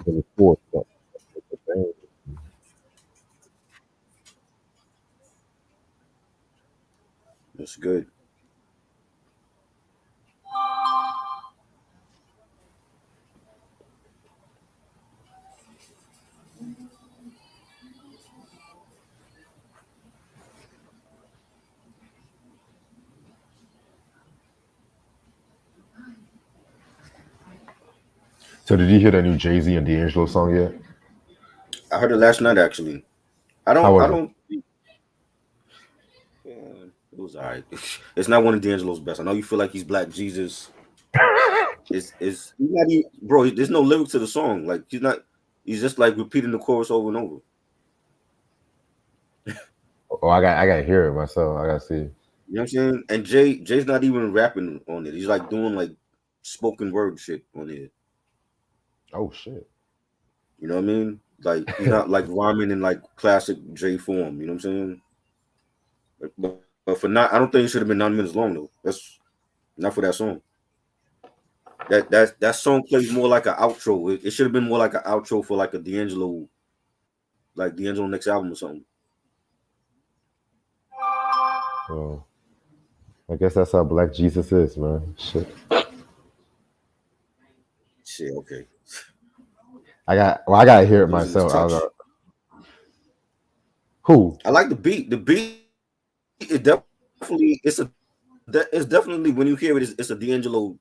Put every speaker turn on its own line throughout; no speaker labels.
24th.
That's good.
So did you hear that new Jay-Z and D'Angelo song yet?
I heard it last night actually. I
How
don't. I
was it?
don't. It was alright. It's not one of D'Angelo's best. I know you feel like he's Black Jesus. It's he's not even, bro. There's no lyric to the song. Like he's not. He's just like repeating the chorus over and over.
Oh, I gotta hear it myself. I gotta see.
You know what I'm saying? And Jay's not even rapping on it. He's like doing like spoken word shit on it.
Oh shit.
You know what I mean? Like he's not like rhyming in like classic Jay form. You know what I'm saying? But for not, I don't think it should have been 9 minutes long though. That's not for that song. That song plays more like an outro. It should have been more like an outro for like a D'Angelo, like D'Angelo next album or something.
Well, I guess that's how Black Jesus is, man. Shit.
Shit, okay.
I gotta hear it
Losing his
myself. I don't
touch.
know. Who?
I like the beat. The beat it definitely it's definitely when you hear it, it's a D'Angelo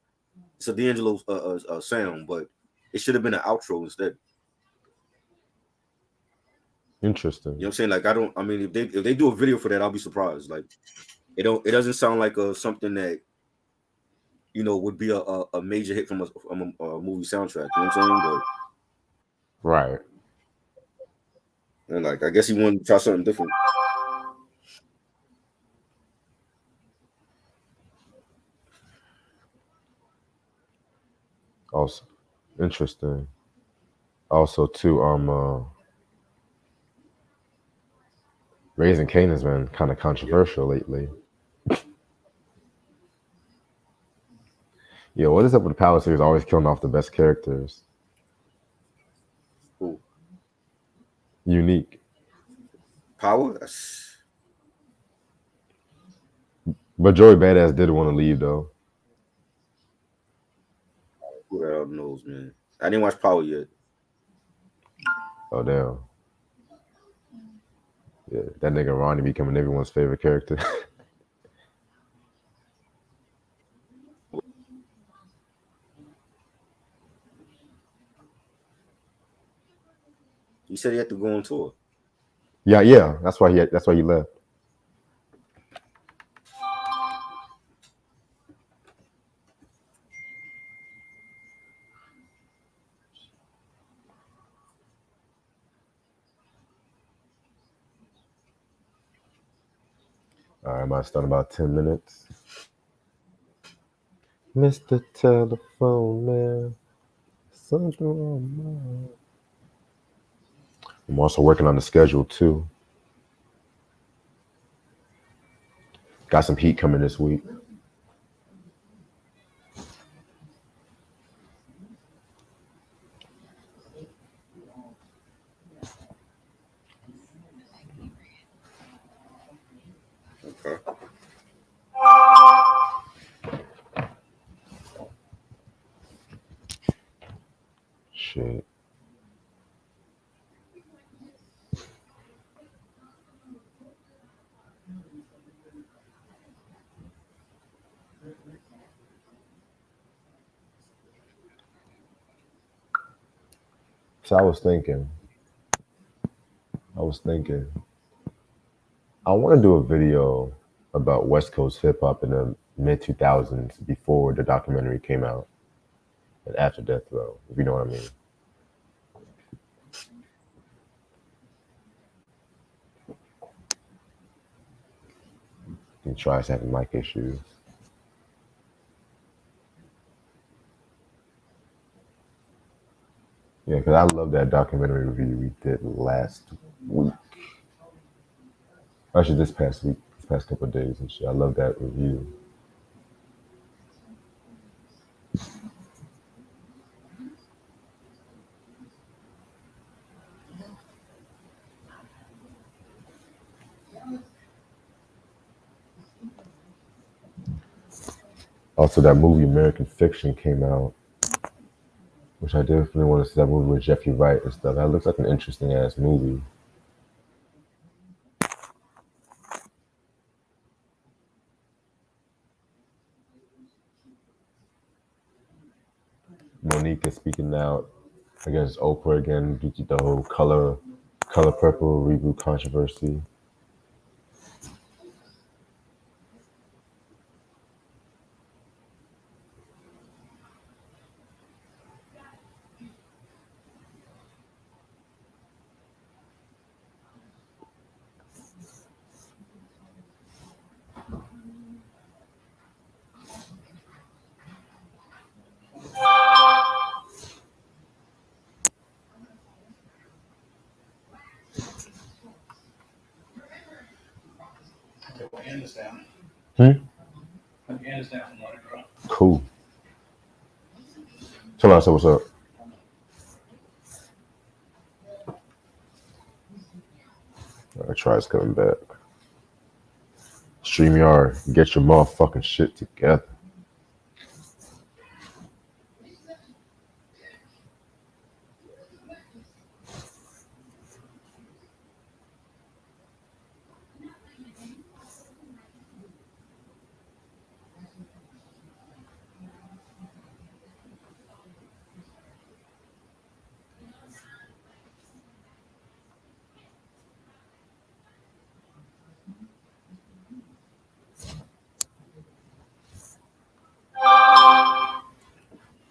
sound, but it should have been an outro instead. You know
Interesting.
what I'm saying? Like I don't. I mean, if they do a video for that, I'll be surprised. Like it doesn't sound like something that would be a major hit from a movie soundtrack. You know what I'm saying? But
Right.
and like I guess he wanted to try something different.
Also interesting. Also too, Raising Cane has been kind of
Yeah.
controversial lately. Yo, what is up with the Power series always killing off the best characters?
Cool.
Unique.
Power.
But Joey Badass did want to leave though.
Who the hell knows, man? I didn't watch Power yet.
Oh damn. Yeah, that nigga Ronnie becoming everyone's favorite character.
He said he had to go on tour.
Yeah, yeah. That's why he left. All right, I might start in about 10 minutes. Mr. Telephone Man. Something on my mind. I'm also working on the schedule too. Got some heat coming this week.
Okay.
Shit. So I was thinking, I want to do a video about West Coast hip hop in the mid 2000s before the documentary came out and after Death Row, if you know what I mean. And tries having mic issues. Yeah, because I love that documentary review we did last week. Actually, this past week, this past couple of days and shit. I love that review. Also, that movie American Fiction came out, which I definitely want to see. That movie with Jeffrey Wright and stuff. That looks like an interesting ass movie. Monique is speaking out against Oprah again due to the whole color purple reboot controversy. Hmm? Cool. Tell us what's up. Try's coming back. StreamYard, get your motherfucking shit together.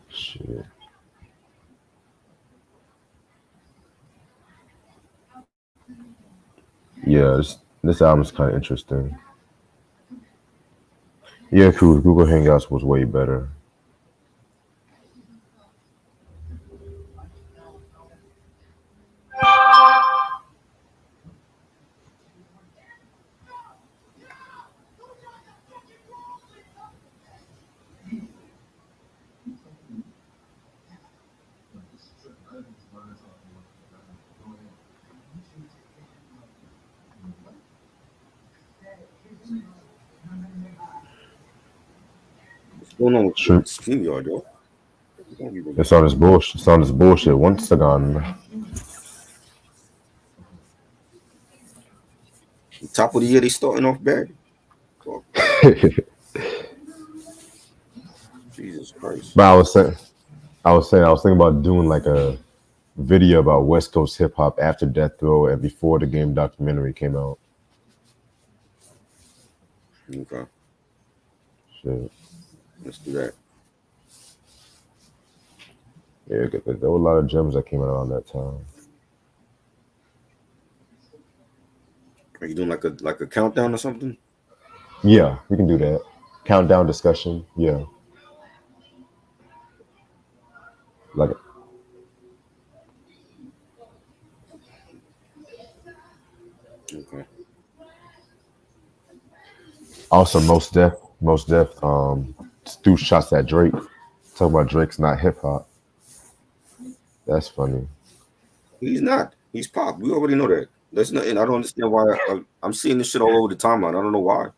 Shit. Yeah, this album's kind of interesting. Yeah, cool. Google Hangouts was way better.
What's going on with
Stream.
StreamYard, yo? Don't even-
It's on this bullshit. It's on this bullshit. Once again.
Top of the year, they starting off bad. Oh, Jesus Christ.
But I was thinking about doing like a video about West Coast hip hop after Death Row and before the game documentary came out.
Okay,
Shit.
let's do that.
Yeah, 'cause there were a lot of gems that came out around that time.
Are you doing like a countdown or something?
Yeah, we can do that. Countdown discussion. Yeah. Like
Okay.
also most def threw shots at Drake. Talking about Drake's not hip hop. That's funny.
He's not. He's pop. We already know that. That's not. And I don't understand why I'm seeing this shit all over the timeline. I don't know why.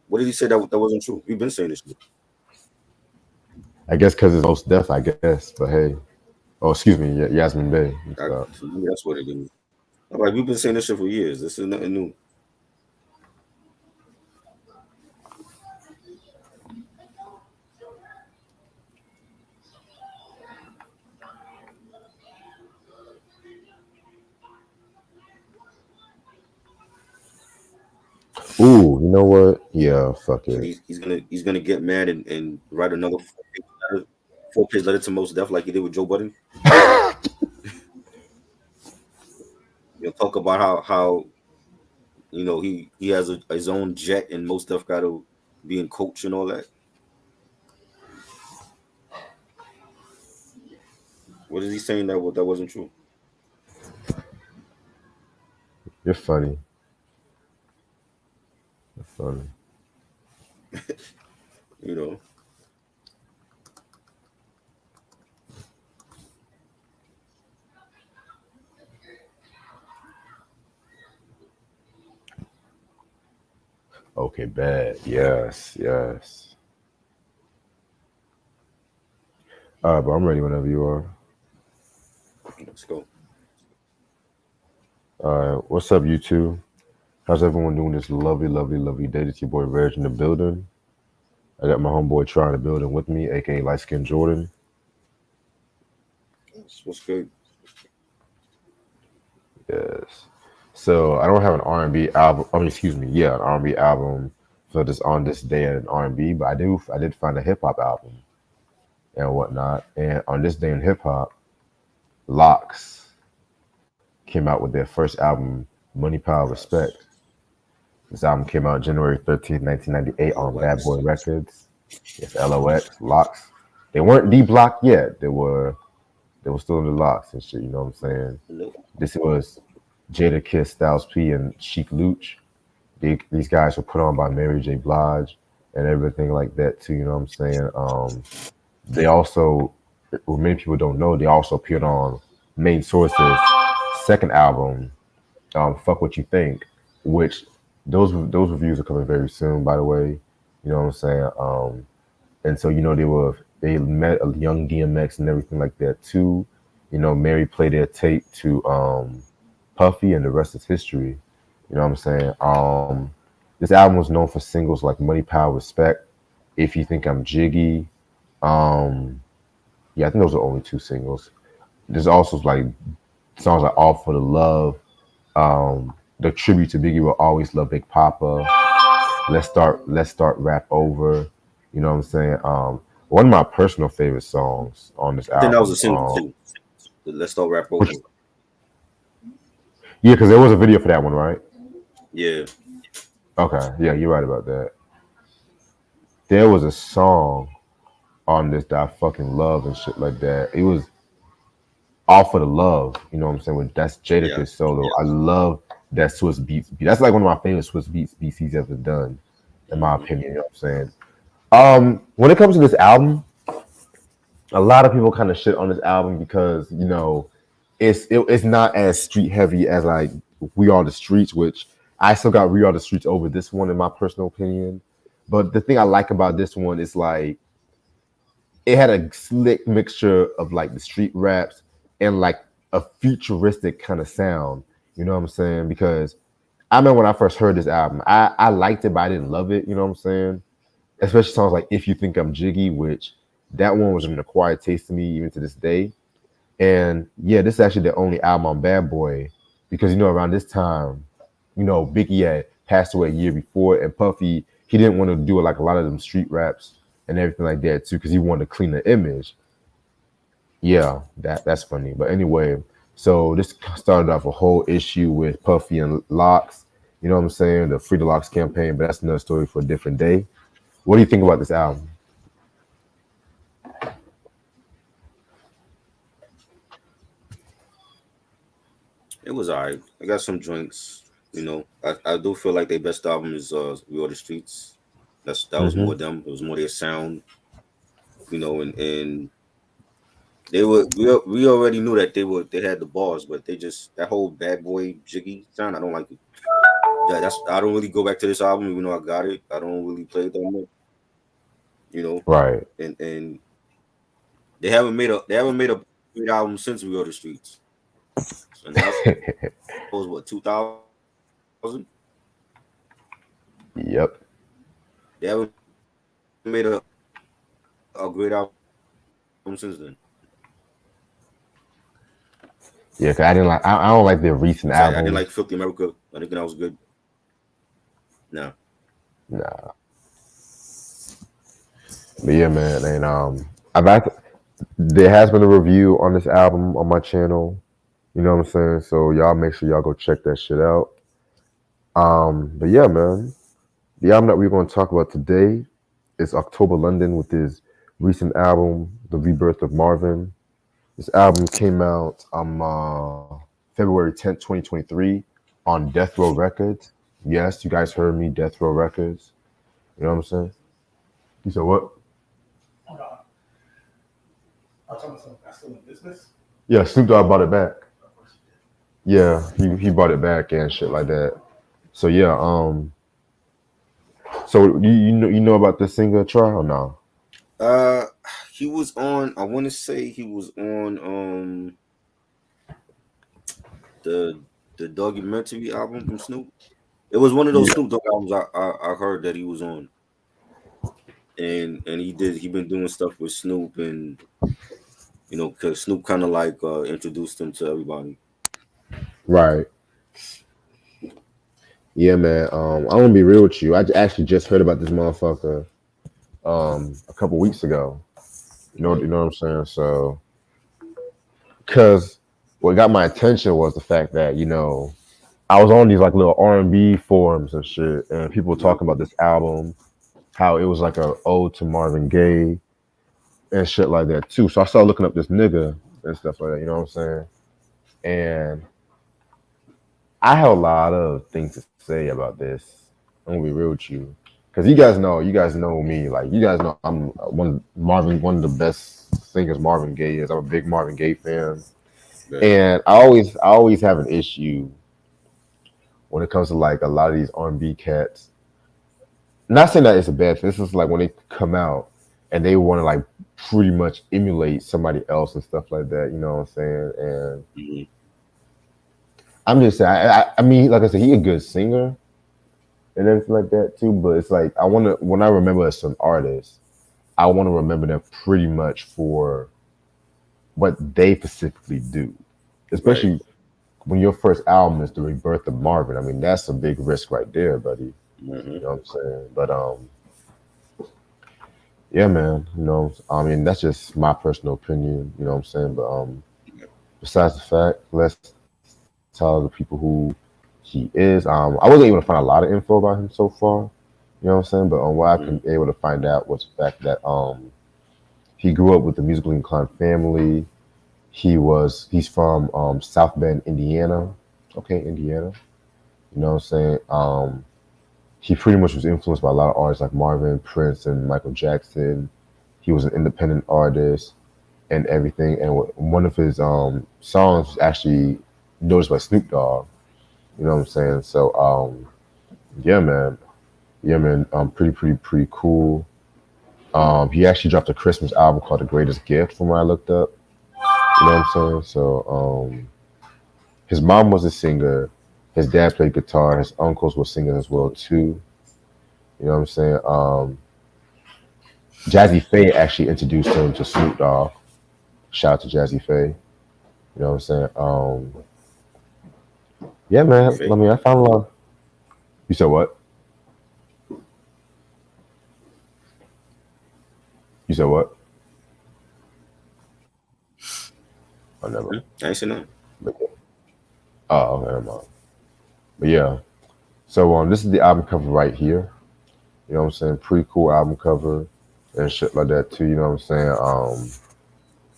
What did he say that wasn't true? We've been saying this shit.
I guess because it's most def, I guess. But hey. Oh, excuse me, Yasmin Bey.
For me, that's what it is. Like we've been saying this shit for years. This is nothing new.
Ooh, you know what? Yeah, fuck
So
it.
he's gonna get mad and write another 4 page letter to Most Def like he did with Joe Budden. He'll talk about how he has his own jet and Most Def got to be in coach and all that. What is he saying that wasn't true?
You're funny. You're funny.
You know.
Okay, bad. Yes, yes. All right, but I'm ready whenever you are.
Let's go.
All right, what's up, you two? How's everyone doing this lovely, lovely, lovely day? It's your boy Reg in the building. I got my homeboy trying to building with me, aka Light Skin Jordan.
What's good?
Yes. So I don't have an R&B album. I mean, excuse me, yeah, an R&B album for this on this day in R&B, but I did find a hip hop album and whatnot. And on this day in hip hop, Locks came out with their first album, Money, Power,
Yes.
Respect. This album came out January 13th, 1998 on Bad Boy
LOX.
Records. Yes, LOX, Locks. They weren't D Block yet. They were still in the Locks and shit, you know what I'm saying?
Hello.
This was Jada Kiss, Styles P, and Chic Luch. These guys were put on by Mary J. Blige and everything like that too, you know what I'm saying? They also, what many people don't know, they also appeared on Main Source's second album, Fuck What You Think, which those reviews are coming very soon, by the way. You know what I'm saying? And so they met a young DMX and everything like that too. You know, Mary played their tape to Puffy, and the rest is history. You know what I'm saying? This album was known for singles like Money, Power, Respect, If You Think I'm Jiggy. Um, yeah, I think those are only two singles. There's also like songs like All for the Love, the tribute to Biggie will always love Big Papa. Let's start rap over. You know what I'm saying? One of my personal favorite songs on this
I think that was a
album.
single too. The Let's Start Rap
Which,
Over.
yeah, because there was a video for that one, right?
Yeah.
Okay, yeah, you're right about that. There was a song on this that I fucking love and shit like that. It was All for the Love. You know what I'm saying? That's
Yeah.
Jadakiss solo. I love that Swiss Beats beat. That's like one of my favorite Swiss Beats he's ever done, in my
Mm-hmm.
opinion. You know what I'm saying? When it comes to this album, a lot of people kind of shit on this album because it's not as street heavy as like We Are the Streets, which I still got We Are the Streets over this one in my personal opinion. But the thing I like about this one is like it had a slick mixture of like the street raps and like a futuristic kind of sound. You know what I'm saying? Because I remember when I first heard this album, I liked it, but I didn't love it. You know what I'm saying? Especially songs like If You Think I'm Jiggy, which that one was an acquired taste to me even to this day. And yeah, this is actually the only album on Bad Boy because around this time, Biggie had passed away a year before, and Puffy he didn't want to do like a lot of them street raps and everything like that too because he wanted to clean the image. Yeah, that's funny. But anyway, so this started off a whole issue with Puffy and Locks. You know what I'm saying? The Free the Locks campaign, but that's another story for a different day. What do you think about this album?
It was alright. I got some joints. I do feel like their best album is We Are the Streets. That was
Mm-hmm.
more them. It was more their sound. And we already knew that they had the bars, but they just that whole bad boy jiggy sound. I don't like it. I don't really go back to this album even though I got it. I don't really play it that much. You know,
Right.
and they haven't made a great album since We Are the Streets, and that was what 2000.
Yep.
They haven't made a great album since then.
Yeah, cause I didn't like. I don't like their recent
Besides, I didn't like
albums.
Filthy America. I think that was good. No,
Nah. But yeah, man, and I've act- there has been a review on this album on my channel. You know what I'm saying? So y'all make sure y'all go check that shit out. But yeah, man, the album that we're going to talk about today is October London with his recent album, The Rebirth of Marvin. This album came out February 10th, 2023 on Death Row Records. Yes, you guys heard me, Death Row Records. You know what I'm saying? You said what?
Oh, no. I told myself I still in business.
Yeah, Snoop Dogg bought it back.
Of course you did.
Yeah, he bought it back and shit like that. So yeah, so you know about the singer Try or no?
uh, he was on. I want to say he was on the the documentary album from Snoop. It was one of those
Yeah,
Snoop Dogg albums I heard that he was on, and he been doing stuff with Snoop, and because Snoop kind of like introduced him to everybody.
right. Yeah, man. I'm gonna be real with you. Actually just heard about this motherfucker a couple weeks ago. You
Right.
know what I'm saying? So, cause what got my attention was the fact that I was on these like little R&B forums and shit, and people were
Mhm.
talking about this album, how it was like a ode to Marvin Gaye and shit like that too. So I started looking up this nigga and stuff like that. You know what I'm saying? And I have a lot of things to say about this. I'm gonna be real with you, because you guys know me. Like you guys know, I'm one of the best singers Marvin Gaye is. I'm a big Marvin Gaye fan,
Right.
and I always have an issue when it comes to like a lot of these R&B cats. Not saying that it's a bad thing. This is like when they come out and they want to like pretty much emulate somebody else and stuff like that. You know what I'm saying? And
Mhm.
I'm just saying. I mean, like I said, he a good singer and everything like that too. But it's like I want to when I remember some artists, I want to remember them pretty much for what they specifically do,
Right.
especially when your first album is the Rebirth of Marvin. I mean, that's a big risk right there, buddy.
Mhm.
You know what I'm saying? But yeah, man. I mean, that's just my personal opinion. You know what I'm saying? But besides the fact, let's tell the people who he is. I wasn't able to find a lot of info about him so far. You know what I'm saying? But what I've
Mhm.
been able to find out was the fact that he grew up with a musically inclined family. He's from South Bend, Indiana. Okay, Indiana. You know what I'm saying? He pretty much was influenced by a lot of artists like Marvin, Prince, and Michael Jackson. He was an independent artist and everything. And one of his songs was actually noticed by Snoop Dogg. You know what I'm saying? So yeah, man, yeah, man, pretty cool. He actually dropped a Christmas album called The Greatest Gift, from what I looked up. You know what I'm saying? So his mom was a singer. His dad played guitar. His uncles were singers as well too. You know what I'm saying? Jazzy Faye actually introduced him to Snoop Dogg. Shout out to Jazzy Faye. You know what I'm saying? Yeah, man. I
Fake.
mean, I found a lot. You said what? You said what? Oh, never.
I ain't seen nothing.
But, oh, okay, never mind. But yeah. So this is the album cover right here. You know what I'm saying? Pretty cool album cover and shit like that too. You know what I'm saying?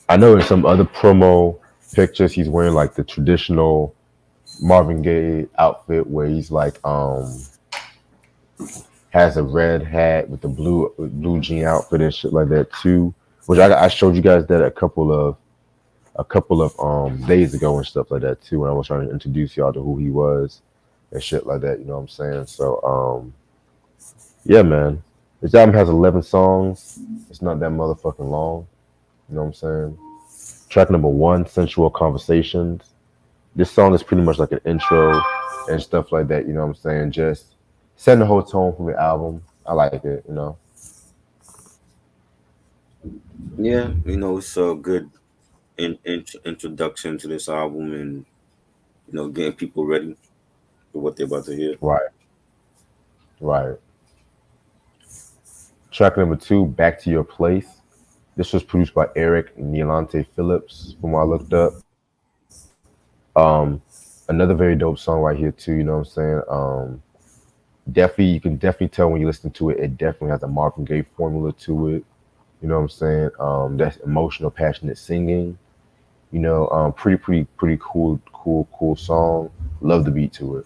I know in some other promo pictures he's wearing like the traditional Marvin Gaye outfit where he's like has a red hat with the blue jean outfit and shit like that too. Which I showed you guys that a couple of days ago and stuff like that too when I was trying to introduce y'all to who he was and shit like that. You know what I'm saying? So yeah, man. This album has 11 songs. It's not that motherfucking long. You know what I'm saying? Track number one, Sensual Conversations. This song is pretty much like an intro and stuff like that. You know what I'm saying? Just setting the whole tone from the album. I like it.
Yeah, it's a good introduction to this album, and getting people ready for what they're about to hear.
Right, right. Track number two, Back to Your Place. This was produced by Eric Nealante Phillips, from what I looked up. Another very dope song right here too. You know what I'm saying? Definitely, you can definitely tell when you listen to it. It definitely has a Marvin Gaye formula to it. You know what I'm saying? That's emotional, passionate singing. Pretty cool song. Love the beat to it.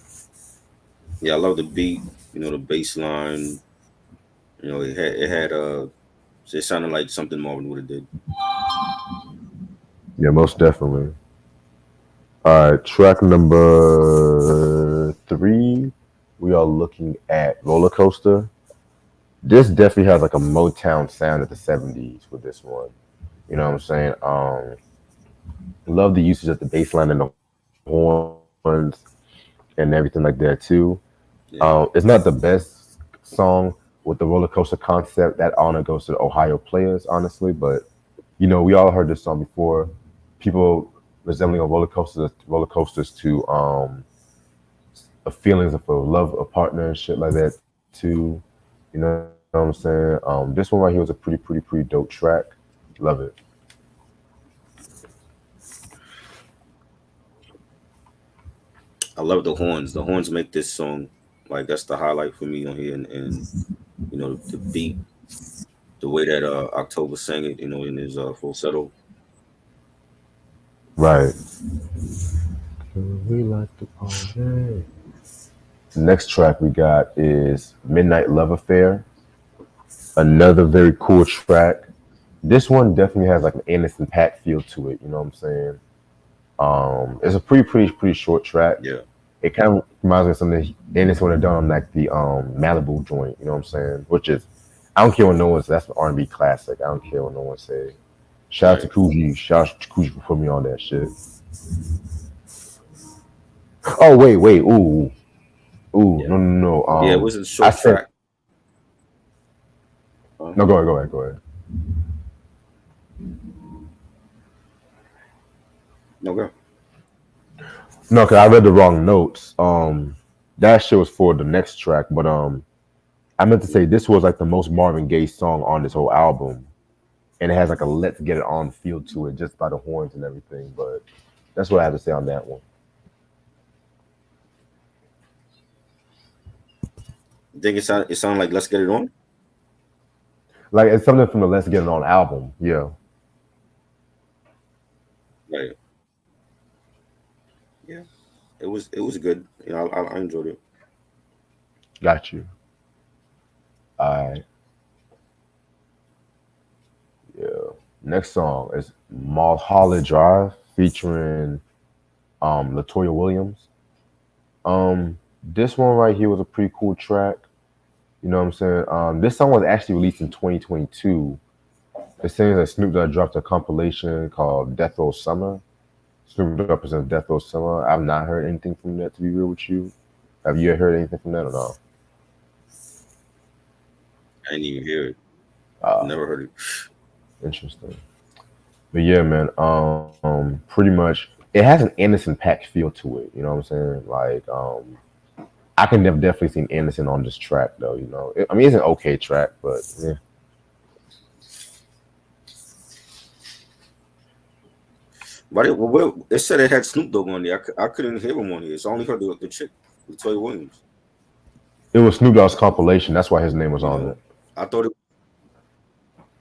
Yeah, I love the beat. The bass line. It sounded like something Marvin would have did.
Yeah, most definitely. All right, track number three. We are looking at Roller Coaster. This definitely has like a Motown sound of the '70s with this one. You know what I'm saying? Love the usage of the bass line and the horns and everything like that too. It's not
Yeah.
the best song with the roller coaster concept. That honor goes to the Ohio players, honestly. But we all heard this song before. People resembling a roller coasters to feelings of a love, a partner, and shit like that too. You know what I'm saying? This one right here was a pretty dope track. Love it.
I love the horns. The horns make this song like that's the highlight for me on here, and the beat, the way that October sang it, in his falsetto.
Right. We like to party. Next track we got is Midnight Love Affair. Another very cool track. This one definitely has like an Anderson Paak feel to it. You know what I'm saying? It's a pretty short track.
Yeah,
It kind of reminds me of something Anderson would have done on like the Malibu joint. You know what I'm saying? Which is, I don't care what no one says. That's an R&B classic. I don't care what no one say. Shout out to
right.
Coogee. Shout out to Coogee for putting me on that shit. Oh wait. Ooh.
Yeah,
No.
yeah. It was a
I
short
said
track. Uh,
no. Go ahead.
no, go.
No, cause I read the wrong notes. That shit was for the next track, but I meant to say this was like the most Marvin Gaye song on this whole album, and it has like a "Let's Get It On" feel to it, just by the horns and everything. But that's what I have to say on that one.
I think it sounded like "Let's Get It On."
Like it's something from the "Let's Get It On" album. Yeah,
Right. Yeah. It was good. I enjoyed it.
got you. Alright, yeah. Next song is Mulholland Drive featuring Latoya Williams. This one right here was a pretty cool track. You know what I'm saying? This song was actually released in 2022. It seems that Snoop Dogg dropped a compilation called Death Row Summer. Snoop Dogg presents Death Row Summer. I've not heard anything from that, to be real with you. Have you heard anything from that or no?
I didn't even hear it.
Uh,
Never heard it.
Interesting. But yeah, man. Pretty much, it has an Anderson Pack feel to it. You know what I'm saying? Like, I can definitely see Anderson on this track, though. I mean, it's an okay track, but yeah.
But it said it had Snoop Dogg on there. I couldn't hear him on here. So I only heard the chick, Latoya Williams.
It was Snoop Dogg's compilation. That's why his name was
You
on
know,
it.
I thought it.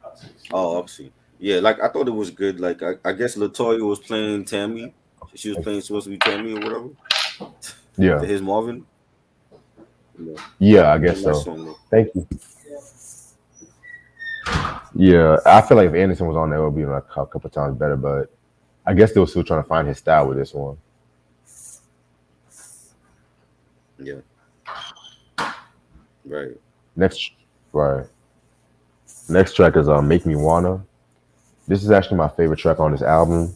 I'll take you.
Oh, obviously, yeah. Like I thought it was good. Like I guess Latoya was playing Tammy. She was playing supposed to be Tammy or whatever to
Yeah,
his Marvin. You know,
yeah, I
it was a
guess
nice
so.
song though.
Thank you. Yeah, I feel like if Anderson was on there, it would be like a couple times better. But I guess they were still trying to find his style with this one.
Yeah, right.
Next, right. Next track is "Make Me Wanna." This is actually my favorite track on this album.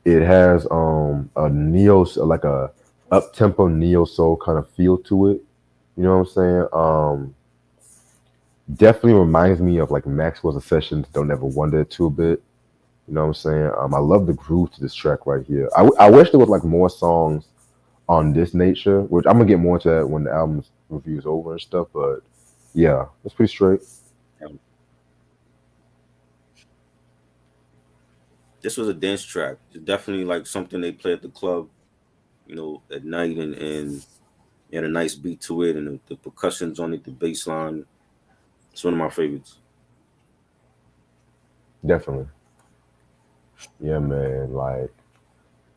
It has a neo, like a up tempo neo soul kind of feel to it. You know what I'm saying? Definitely reminds me of like Maxwell's Sessions. Don't Ever Wonder too a bit. You know what I'm saying? I love the groove to this track right here. I wish there was like more songs on this nature, which I'm gonna get more into that when the album's review is over and stuff. But yeah, it's pretty straight.
Um, this was a dance track. It's definitely like something they play at the club, at night, and had a nice beat to it, and the percussions on it, the bass line. It's one of my favorites.
Definitely. Yeah, man. Like,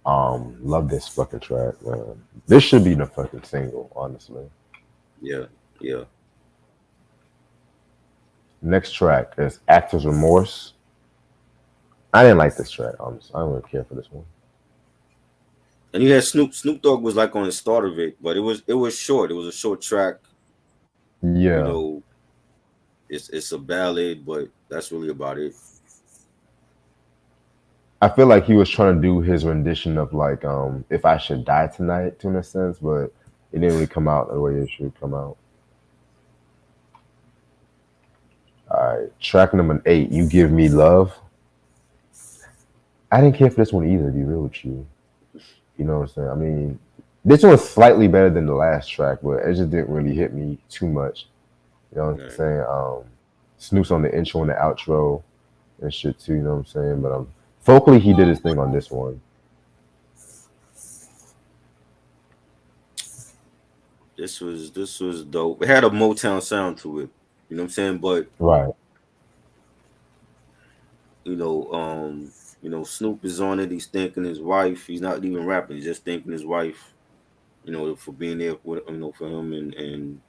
love this fucking track, man. This should be the fucking single, honestly.
Yeah, yeah.
Next track is Actor's Remorse. I didn't like this track, honestly. I don't really care for this one.
And you had Snoop. Snoop Dogg was like on the start of it, but it was short. It was a short track. You
Yeah,
know, it's a ballad, but that's really about it.
I feel like he was trying to do his rendition of like "If I Should Die Tonight" to in a sense, but it didn't really come out the way it should come out. All right, track number 8, "You Give Me Love." I didn't care for this one either, to be real with you. You know what I'm saying? I mean, this one was slightly better than the last track, but it just didn't really hit me too much. You know what I'm
Right.
saying? Snoop's on the intro and the outro and shit too. You know what I'm saying? But vocally, he did his thing on this one.
This was dope. It had a Motown sound to it. You know what I'm saying? But
Right,
you know, Snoop is on it. He's thanking his wife. He's not even rapping. He's just thanking his wife. For being there with for him and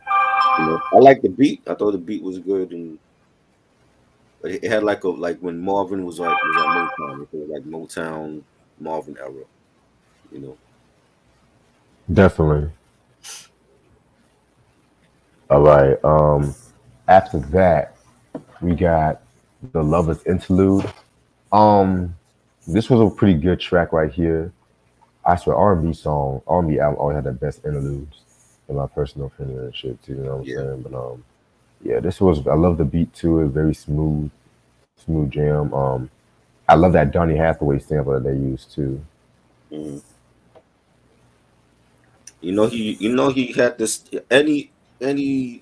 I like the beat. I thought the beat was good and but it had like when Marvin was at Motown. It was like Motown Marvin era. You know.
definitely. All right. After that, we got the Lovers Interlude. Um, this was a pretty good track right here. I swear, R&B album always had the best interludes, in my personal opinion and shit too. You know what I'm
Yeah.
saying? But yeah, this was. I love the beat to it. Very smooth, smooth jam. I love that Donny Hathaway sample that they used too.
Mm. He had this anybody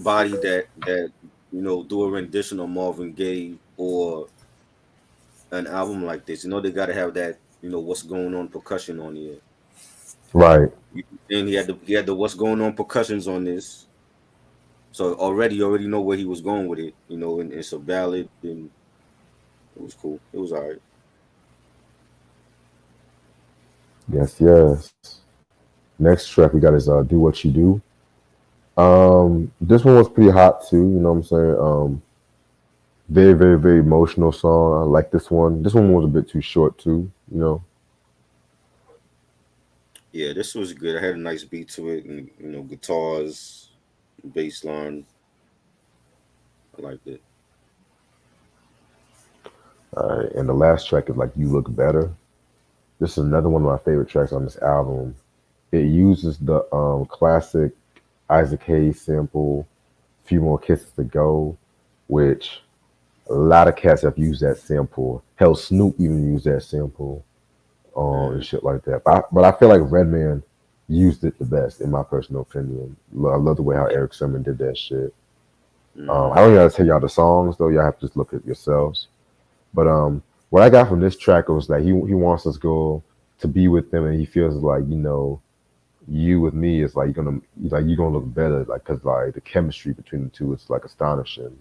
that do a rendition of Marvin Gaye or an album like this. They got to have that what's going on percussion on here.
Right.
And he had the what's going on percussions on this. So you already know where he was going with it. And it's a ballad and it was cool. It was all right.
Yes. Yes. Next track we got is "Do What You Do." This one was pretty hot too. You know what I'm saying? Very, very, very emotional song. I like this one. This one was a bit too short too. You know.
Yeah, this was good. I had a nice beat to it and guitars, bass line. I liked it.
And the last track is like "You Look Better." This is another one of my favorite tracks on this album. It uses the classic Isaac Hayes sample, "Few More Kisses to Go," which a lot of cats have used that sample. Hell, Snoop even used that sample and
Mm,
shit like that. But I feel like Redman used it the best, in my personal opinion. I love the way how
yeah.
Eric Sermon did that shit.
Hmm.
I don't gotta tell y'all the songs though. Y'all have to just look at yourselves. But what I got from this track was that he wants us to be with them, and he feels like you with me is like you're gonna look better, like because like the chemistry between the two is like astonishing.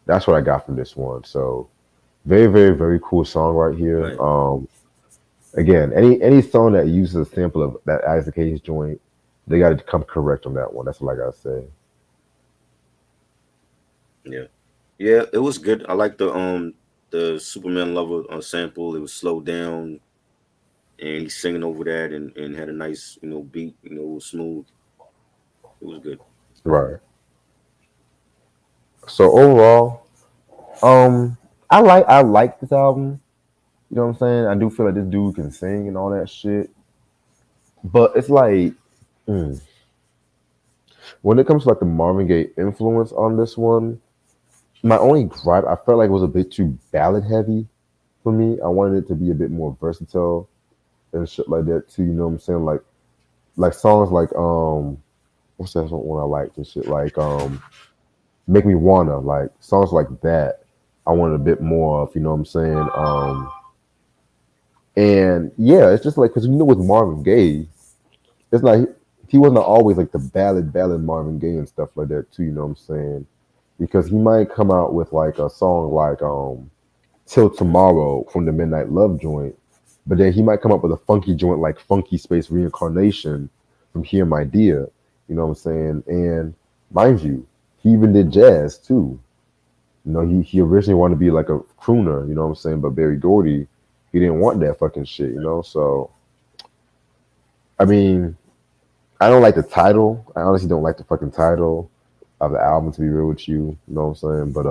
That's what I got from this one. So very, very, very cool song right here.
Right.
Again, any song that uses a sample of that Isaac Hayes joint, they got to come correct on that one. That's what I gotta say.
Yeah. Yeah, it was good. I like the Superman Lover sample. It was slowed down and he's singing over that and had a nice, beat, it was smooth. It was good.
Right. So overall, I like this album. You know what I'm saying? I do feel like this dude can sing and all that shit. But it's like mm, when it comes to like the Marvin Gaye influence on this one, my only gripe, I felt like it was a bit too ballad heavy for me. I wanted it to be a bit more versatile and shit like that too. You know what I'm saying? Like songs like what's that one I liked and shit like Make Me Wanna, like songs like that. I wanted a bit more of, you know what I'm saying? And yeah, it's just like because with Marvin Gaye, it's like he wasn't always like the ballad Marvin Gaye and stuff like that too. You know what I'm saying? Because he might come out with like a song like "Till Tomorrow" from the Midnight Love joint, but then he might come up with a funky joint like "Funky Space Reincarnation" from "Hear My Dear." You know what I'm saying? And mind you, he even did jazz too. He originally wanted to be like a crooner. You know what I'm saying? But Barry Gordy, he didn't want that fucking shit. So I mean, I don't like the title. I honestly don't like the fucking title of the album, to be real with you. You know what I'm saying? But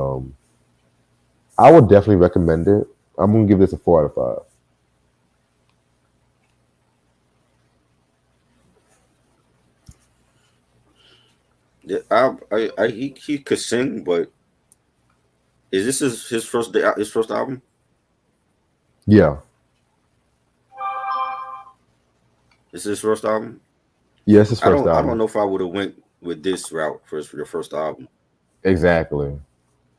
I would definitely recommend it. I'm gonna give this a 4 out of 5.
Yeah, he could sing, but is this his first album?
Yeah,
This is his first album.
yeah, it's his first
I don't
album.
know if I would have went with this route for your first album.
Exactly.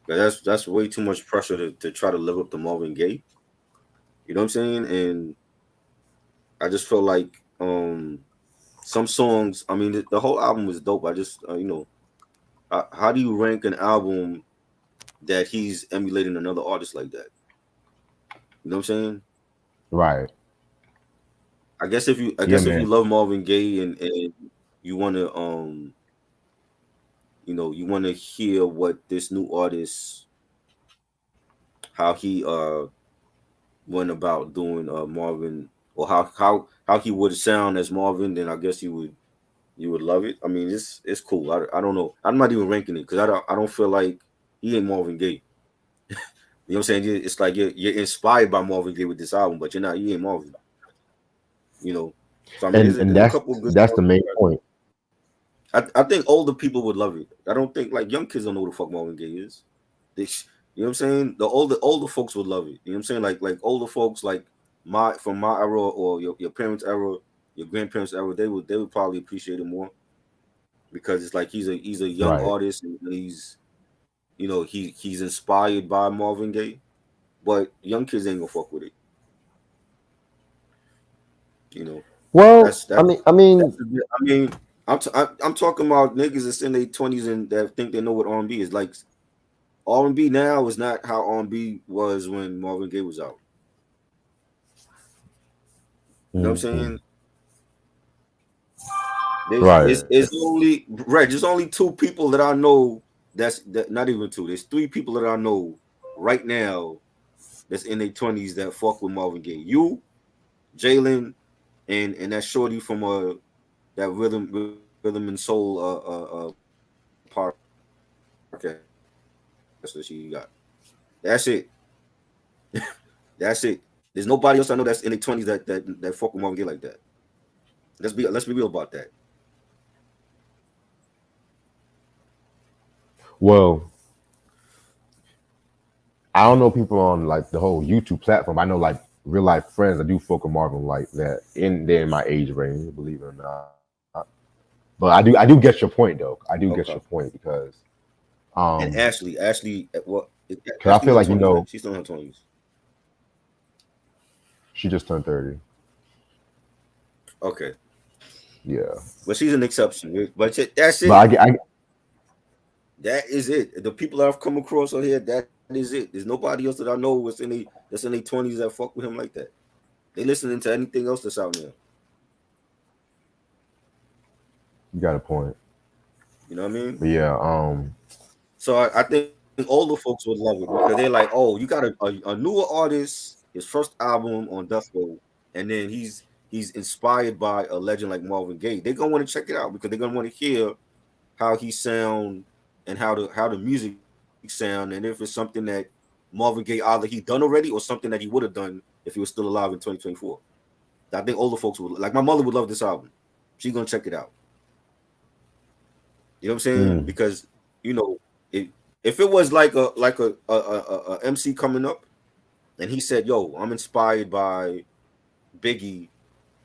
But that's way too much pressure to try to live up to Marvin Gaye. You know what I'm saying? And I just feel like some songs. I mean, the whole album was dope. I just how do you rank an album that he's emulating another artist like that? You know what I'm saying?
Right.
I
Yeah,
guess if you
man.
love Marvin Gaye and you want to you want to hear what this new artist, how he went about doing Marvin, or how he would sound as Marvin, then I guess you would love it. I mean, it's cool. I don't know. I'm not even ranking it because I don't feel like he ain't Marvin Gaye. You know what I'm saying? It's like you're inspired by Marvin Gaye with this album, but you're not. You ain't Marvin. You know. So I mean,
And
there's a couple of good
that's the
songs.
main point.
I think older people would love it. I don't think like young kids don't know who the fuck Marvin Gaye is. You know what I'm saying? The older folks would love it. You know what I'm saying? Like older folks like my era or your parents' era, your grandparents' era, they would probably appreciate it more because it's like he's a young
Right.
artist and he's inspired by Marvin Gaye, but young kids ain't gonna fuck with it. You know,
Well,
that's
I
that.
mean, I mean,
I mean, I'm talking about niggas that's in their 20s and that think they know what R&B is. Like R&B now is not how R&B was when Marvin Gaye was out. You know what I'm
mhm.
saying?
Right.
It's only There's only two people that I know. That not even two. There's three people that I know right now that's in their 20s that fuck with Marvin Gaye. You, Jalen, and that shorty from that rhythm and soul podcast that she got. That's it. That's it. There's nobody else I know that's in their 20s that fuck with Marvin Gaye like that. Let's be real about that.
Well, I don't know people on like the whole YouTube platform. I know like real life friends that do folk of Marvin like that they're in my age range, believe it or not. But I do get your point though. I do get your
Okay.
point because
And
um
Ashley's
I
in
feel
her
like
20s, right? She's still in her 20s.
she just turned 30.
Okay.
Yeah.
But she's an exception. But that's
But
it.
I
That is it. The people that I've come across on here, that is it. There's nobody else that I know that's in their 20s that fuck with him like that. They listening to anything else that's out there.
you got a point.
You know what I mean?
But yeah,
So I think older folks would love it because they're like, oh, you got a newer artist, his first album on Death Row, and then he's inspired by a legend like Marvin Gaye. They're gonna want to check it out because they're gonna want to hear how he sound and how the music sound, and if it's something that Marvin Gaye either he done already or something that he would have done if he was still alive in 2024. I think older folks would like my mother would love this album. She's gonna check it out. You know what I'm saying?
mm,
Because you know, it, if it was like a MC coming up and he said, "Yo, I'm inspired by Biggie,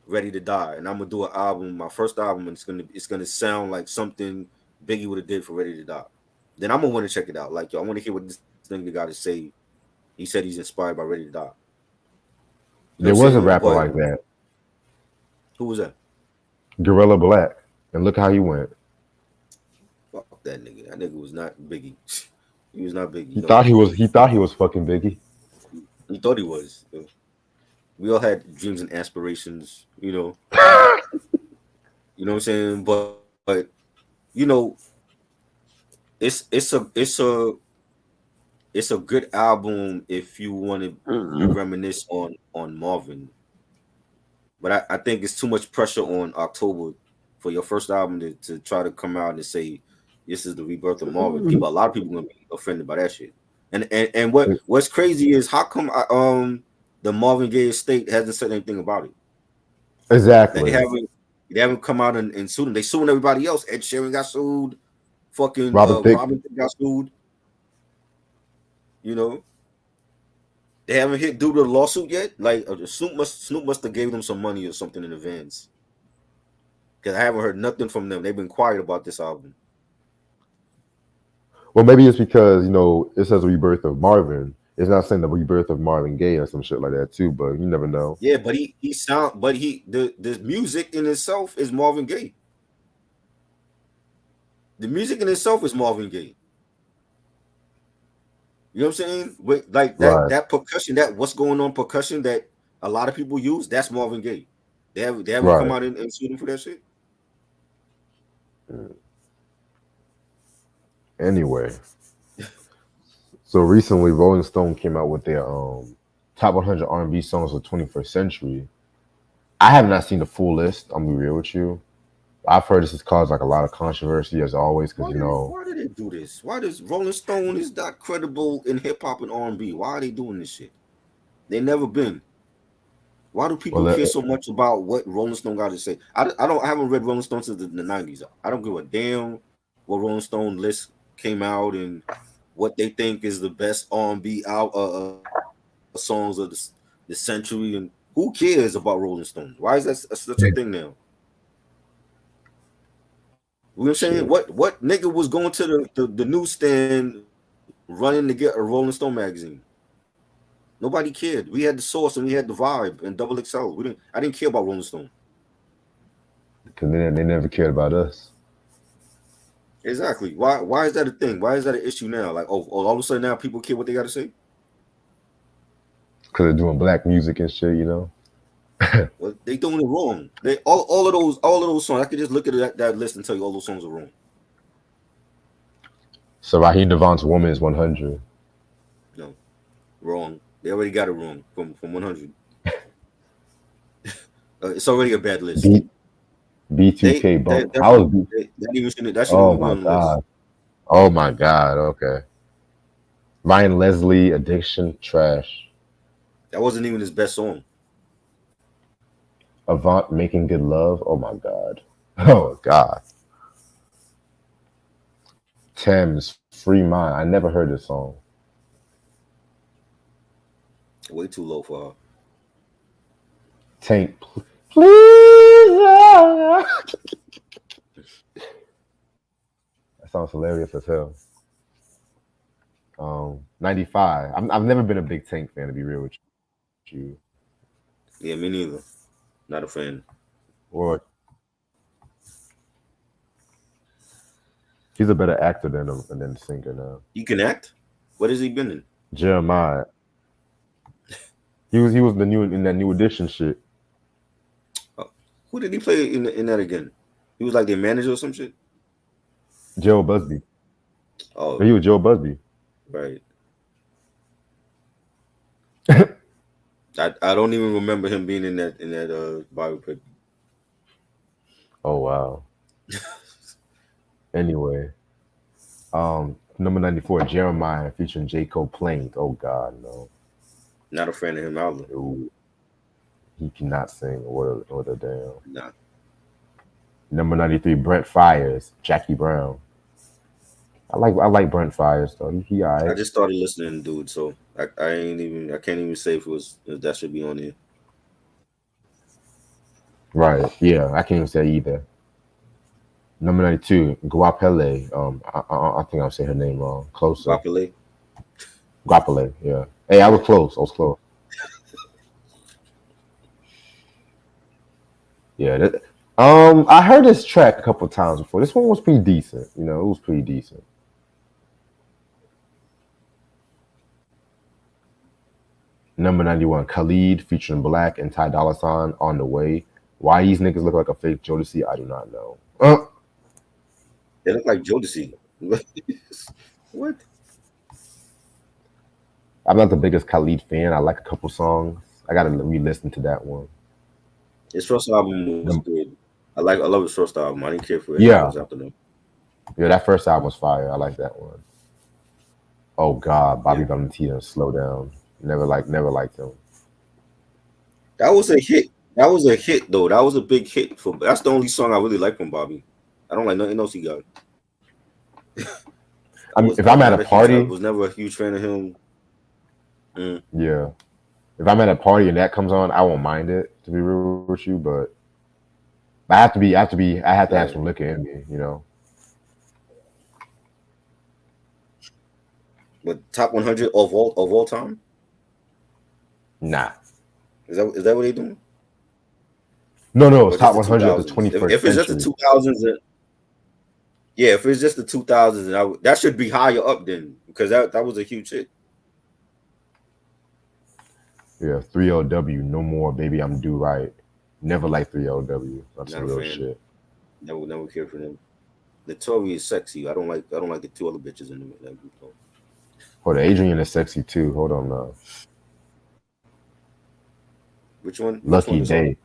Ready to Die, and I'm gonna do an album, my first album, and it's gonna sound like something Biggie would have did for Ready to Die," then I'm gonna want to check it out. Like, yo, I want to hear what this thing got to say. He said he's inspired by Ready to Die. You know what I'm
there was a
saying?
rapper
But
like that,
who was that?
Gorilla Black, and look how he went.
Fuck that nigga. That nigga was not Biggie. He was not Biggie.
He
No,
thought he was. He thought he was fucking Biggie.
he thought he was. We all had dreams and aspirations. You know what I'm saying? But you know, it's it's a good album if you want to reminisce on Marvin. But I think it's too much pressure on October for your first album to try to come out and say this is the rebirth of Marvin. A lot of people gonna be offended by that shit. And what's crazy is how come the Marvin Gaye estate hasn't said anything about it. They
Exactly.
haven't come out and sued him. They suing everybody else. Ed Sheeran got sued. Fucking
Robin Thicke.
Robin got sued. You know, they haven't hit due to the lawsuit yet. Like Snoop must have gave them some money or something in advance. Because I haven't heard nothing from them. They've been quiet about this album.
Well, maybe it's because, you know, it says Rebirth of Marvin. It's not saying the rebirth of Marvin Gaye or some shit like that too, but you never know.
Yeah, but the music in itself is Marvin Gaye. The music in itself is Marvin Gaye. You know what I'm saying? Like
Right.
that percussion, that what's going on percussion that a lot of people use, that's Marvin Gaye. They haven't come
Right.
out and sued him for that shit.
Anyway, so recently Rolling Stone came out with their top 100 R&B songs of the 21st century. I have not seen the full list. I'm gonna be real with you. I've heard this has caused like a lot of controversy as always because
Why did they do this? Why does Rolling Stone is not credible in hip hop and R&B? Why are they doing this shit? They never been. Why do people care so much about what Rolling Stone got to say? I haven't read Rolling Stone since the 90s. I don't give a damn what Rolling Stone list came out and what they think is the best R&B songs of the century, and who cares about Rolling Stones? Why is that such a thing now? You know what I'm saying? What nigga was going to the newsstand running to get a Rolling Stone magazine? Nobody cared. We had the Source and we had the Vibe and Double XL. I didn't care about Rolling Stone.
Because they never cared about us.
Exactly. Why is that a thing? Why is that an issue now? Like, all of a sudden now people care what they got to say?
Because they're doing black music and shit, you know?
Well, they doing it wrong. They all of those songs. I could just look at that list and tell you all those songs are wrong.
So Raheem Devon's Woman is 100.
No, wrong. They already got it wrong from 100. It's already a bad list.
B2K Bump.
Oh my god.
Oh my god. Okay. Ryan Leslie, Addiction, trash.
That wasn't even his best song.
Avant, Making Good Love. Oh my god. Oh god. Thames, Free Mind. I never heard this song.
Way too low for her.
Tank, please. That sounds hilarious as hell. 95. I've never been a big Tank fan, to be real with you.
Yeah, me neither. Not a fan.
Or he's a better actor than a singer now.
He can act? What has he been in?
Jeremiah. He was in that New Edition shit.
Who did he play in that again? He was like their manager or some shit?
Joe Busby.
Oh,
he was Joe Busby.
Right. I don't even remember him being in that biopic.
Oh wow. Anyway, number 94, Jeremiah featuring J. Cole Plain. Oh god, no.
Not a fan of him either.
Ooh. He cannot sing or the damn.
Nah.
Number 93, Brent Fires, Jackie Brown. I like Brent Fires though. He alright.
I just started listening, dude. So I can't even say if that should be on here.
Right. Yeah, I can't even say either. Number 92, Guapele. I think I'm saying her name wrong. Closer. Guapele. Yeah. Hey, I was close. Yeah. I heard this track a couple times before. This one was pretty decent. You know, it was pretty decent. Number 91, Khalid featuring Black and Ty Dolla $ign, On the Way. Why these niggas look like a fake Jodeci, I do not know.
They look like Jodeci. What?
I'm not the biggest Khalid fan. I like a couple songs. I gotta re-listen to that one.
His first album was good. I love his first album. I didn't care for it.
Yeah.
After that.
Yeah, that first album was fire. I like that one. Oh God, Bobby
Yeah,
Valentino, slow down. Never liked him.
that was a hit. That was a hit though. That was a big hit for. That's the only song I really like from Bobby. I don't like nothing else he got.
I mean, if
I
I'm
was
at a
not a huge. I
party,
was never a huge fan of him. Mm,
yeah. If I'm at a party and that comes on, I won't mind it. To be real with you, but I have to have
yeah,
some liquor in me. You know.
but top 100 of all time.
Nah.
Is that what they doing?
No, no.
Or
It's
just
top
the
100 of the
2000s? If,
21st
if it's just the
century.
2000s, yeah, if it's just the 2000s, that should be higher up then because that was a huge hit.
Yeah, 3LW, no more, baby. I'm do right. Never like 3LW. That's
Not
some
a
real
fan.
shit.
Never cared for them. Notorious is sexy. I don't like the two other bitches in that group though.
Hold on, Adrian is sexy too. Hold on now.
Which one? Which
Lucky
one is her?
Day,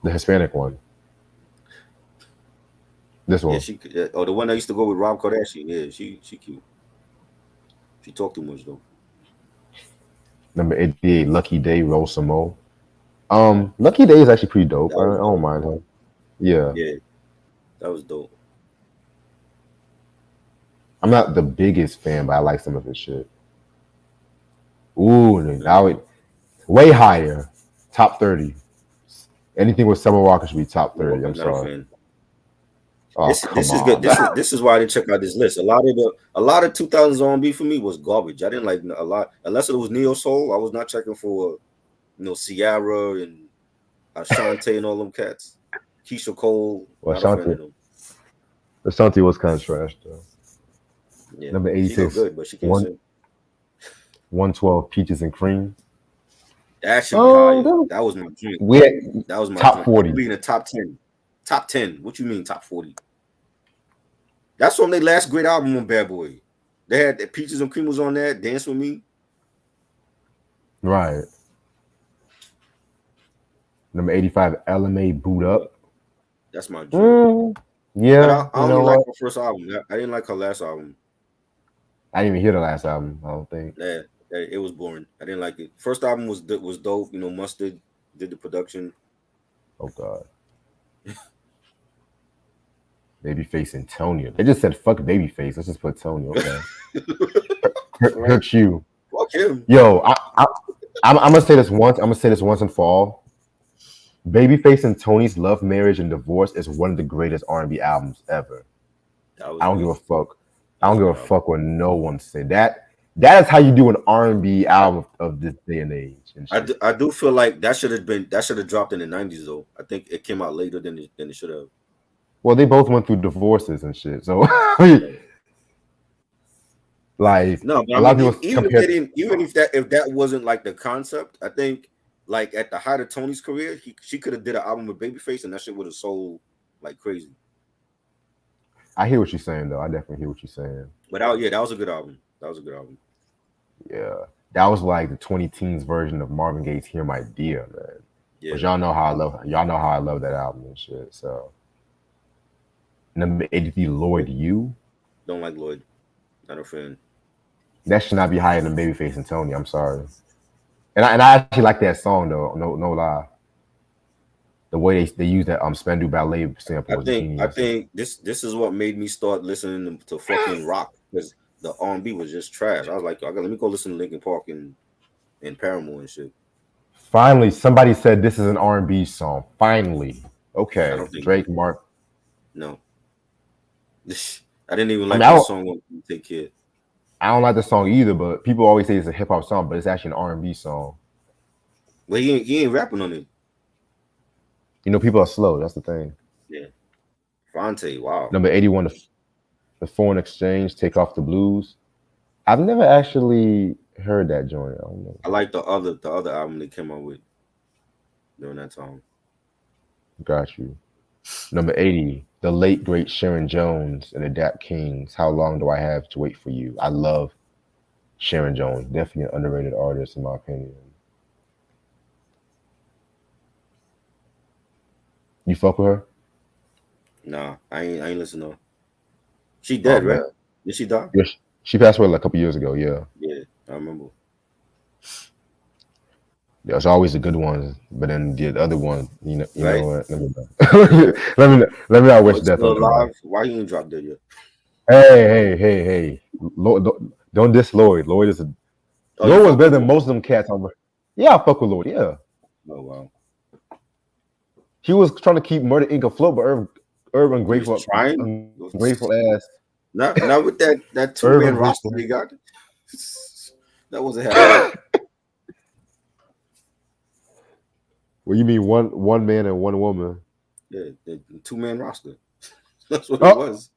the Hispanic one. This
Yeah,
one.
she. Oh, the one that used to go with Rob Kardashian. Yeah, she cute. She talk too much though.
Number 88, Lucky Day, Roll Some Mo. Lucky Day is actually pretty dope.
That
I
was
don't
dope.
mind him. Yeah.
Yeah, that was dope.
I'm not the biggest fan, but I like some of his shit. Ooh, and I would way higher. Top 30. Anything with Summer Walker should be top
No,
30. I'm
not a
sorry.
fan.
Oh,
This
come
is good.
on.
This is why I didn't check out this list. A lot of 2000s R&B for me was garbage. I didn't like a lot unless it was neo soul. I was not checking for Ciara and Ashanti and all them cats. Keisha Cole,
Well,
not a fan
Ashanti.
of them.
Ashanti was kind of trash, though.
Yeah,
Number
she looked
86,
good, but she can't sing.
112, Peaches and Cream.
That should be higher.
That
That was my drink.
we had
That was my
top
drink. That
40.
could be in the top 10. Top 10. What you mean top 40? That's from their last great album on Bad Boy. They had the Peaches and Cream was on there. Dance with Me.
Right. Number 85, LMA Boot
You know what?
Up.
That's my drink.
Mm,
But
yeah,
I
you
only
know
like
what?
her first album. I didn't like her last album.
I didn't even hear the last album, I don't think.
Yeah, it was boring. I didn't like it. First album was dope. Mustard did the production.
Oh, God. Babyface and Tonya. They just said, fuck Babyface. Let's just put Tonya. Okay.
Right?
Hurt you.
Fuck him.
Yo, I'm going to say this once. I'm going to say this once and for all. Babyface and Tony's Love, Marriage, and Divorce is one of the greatest R&B albums ever.
That was
I don't
good.
give a fuck.
That
I
was
don't
a
give a
good album.
fuck what no one said. That is how you do an R&B album of this day and age and
I do,
shit.
I do feel like that should have dropped in the 90s though. I think it came out later than it should have.
Well, they both went through divorces and shit. So, like,
No, but
a
I
lot of
mean,
people
even if they
compare.
didn't, even if that wasn't like the concept, I think like at the height of Tony's career, she could have did an album with Babyface, and that shit would have sold like crazy.
I hear what you're saying, though. I definitely hear what you're saying.
But yeah, that was a good album. That was a good album.
Yeah, that was like the 20 teens version of Marvin Gaye's "Hear My Dear," man.
Yeah,
But y'all know how I love that album and shit. So, number 83, Lloyd You.
don't like Lloyd. Not a fan.
That should not be higher than Babyface and Tony. I'm sorry. And I actually like that song though. No lie. The way they use that Spandu Ballet
I
sample is
think I
genius.
think this is what made me start listening to fucking rock because the R&B was just trash. I was like, let me go listen to Linkin Park and Paramore and shit.
Finally, somebody said this is an R&B song. Finally,
I
okay.
don't think
Drake, Mark.
no. I didn't even
I
like
mean,
this song on Take Care.
I don't like the song either, but people always say it's a hip hop song, but it's actually an R&B song.
Well, he ain't rapping on it.
You know, people are slow. That's the thing.
Yeah. Fonte, wow.
Number 81, the Foreign Exchange, Take Off the Blues. I've never actually heard that joint. I don't know.
I like the other album they came out with during that time.
Got you. Number 80, the late great Sharon Jones and the Dap Kings. How long do I have to wait for you? I love Sharon Jones. Definitely an underrated artist in my opinion. You fuck with her?
Nah, I ain't listening to her. She
Oh
dead, right?
man,
Did she die?
yes, She passed away like a couple years ago. Yeah.
Yeah, I remember.
There's always the good ones, but then the other one, you know
Right?
what? Let me not,
Right.
let me not wish
Lloyd's
death
still
on nobody.
alive. Why he ain't dropped dead yet?
Hey. Lloyd, don't diss Lloyd.
Oh, you
Lloyd was
fuck
better
with
than
him?
most of them cats. Yeah, I fuck with Lloyd. Yeah,
Oh wow.
he was trying to keep Murder Inc. afloat, but Irv
He was trying.
ungrateful ass.
Not with that
Irv
2-man roster
ungrateful.
they got. That wasn't happening.
Well, you mean one man and one woman?
Yeah, the 2-man roster. That's what it
Oh,
was.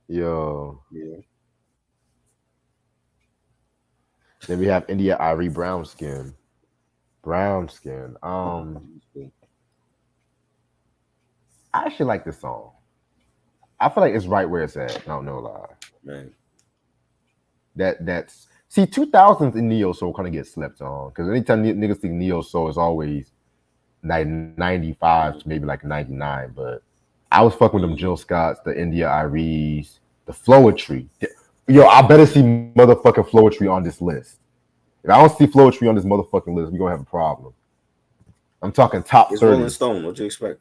yo.
Yeah.
Then we have India Irie Brown Skin. Brown Skin. I actually like this song. I feel like it's right where it's at. No, no lie.
Man.
That's see 2000s in neo soul kind of get slept on because anytime niggas think neo soul is always 95 to maybe like 99, but I was fucking with them Jill Scotts, the India Iries, the Floetry. Yo, I better see motherfucking Floetry on this list. If I don't see Floetry on this motherfucking list, we gonna have a problem. I'm talking top
It's
30.
Rolling Stone. What you expect?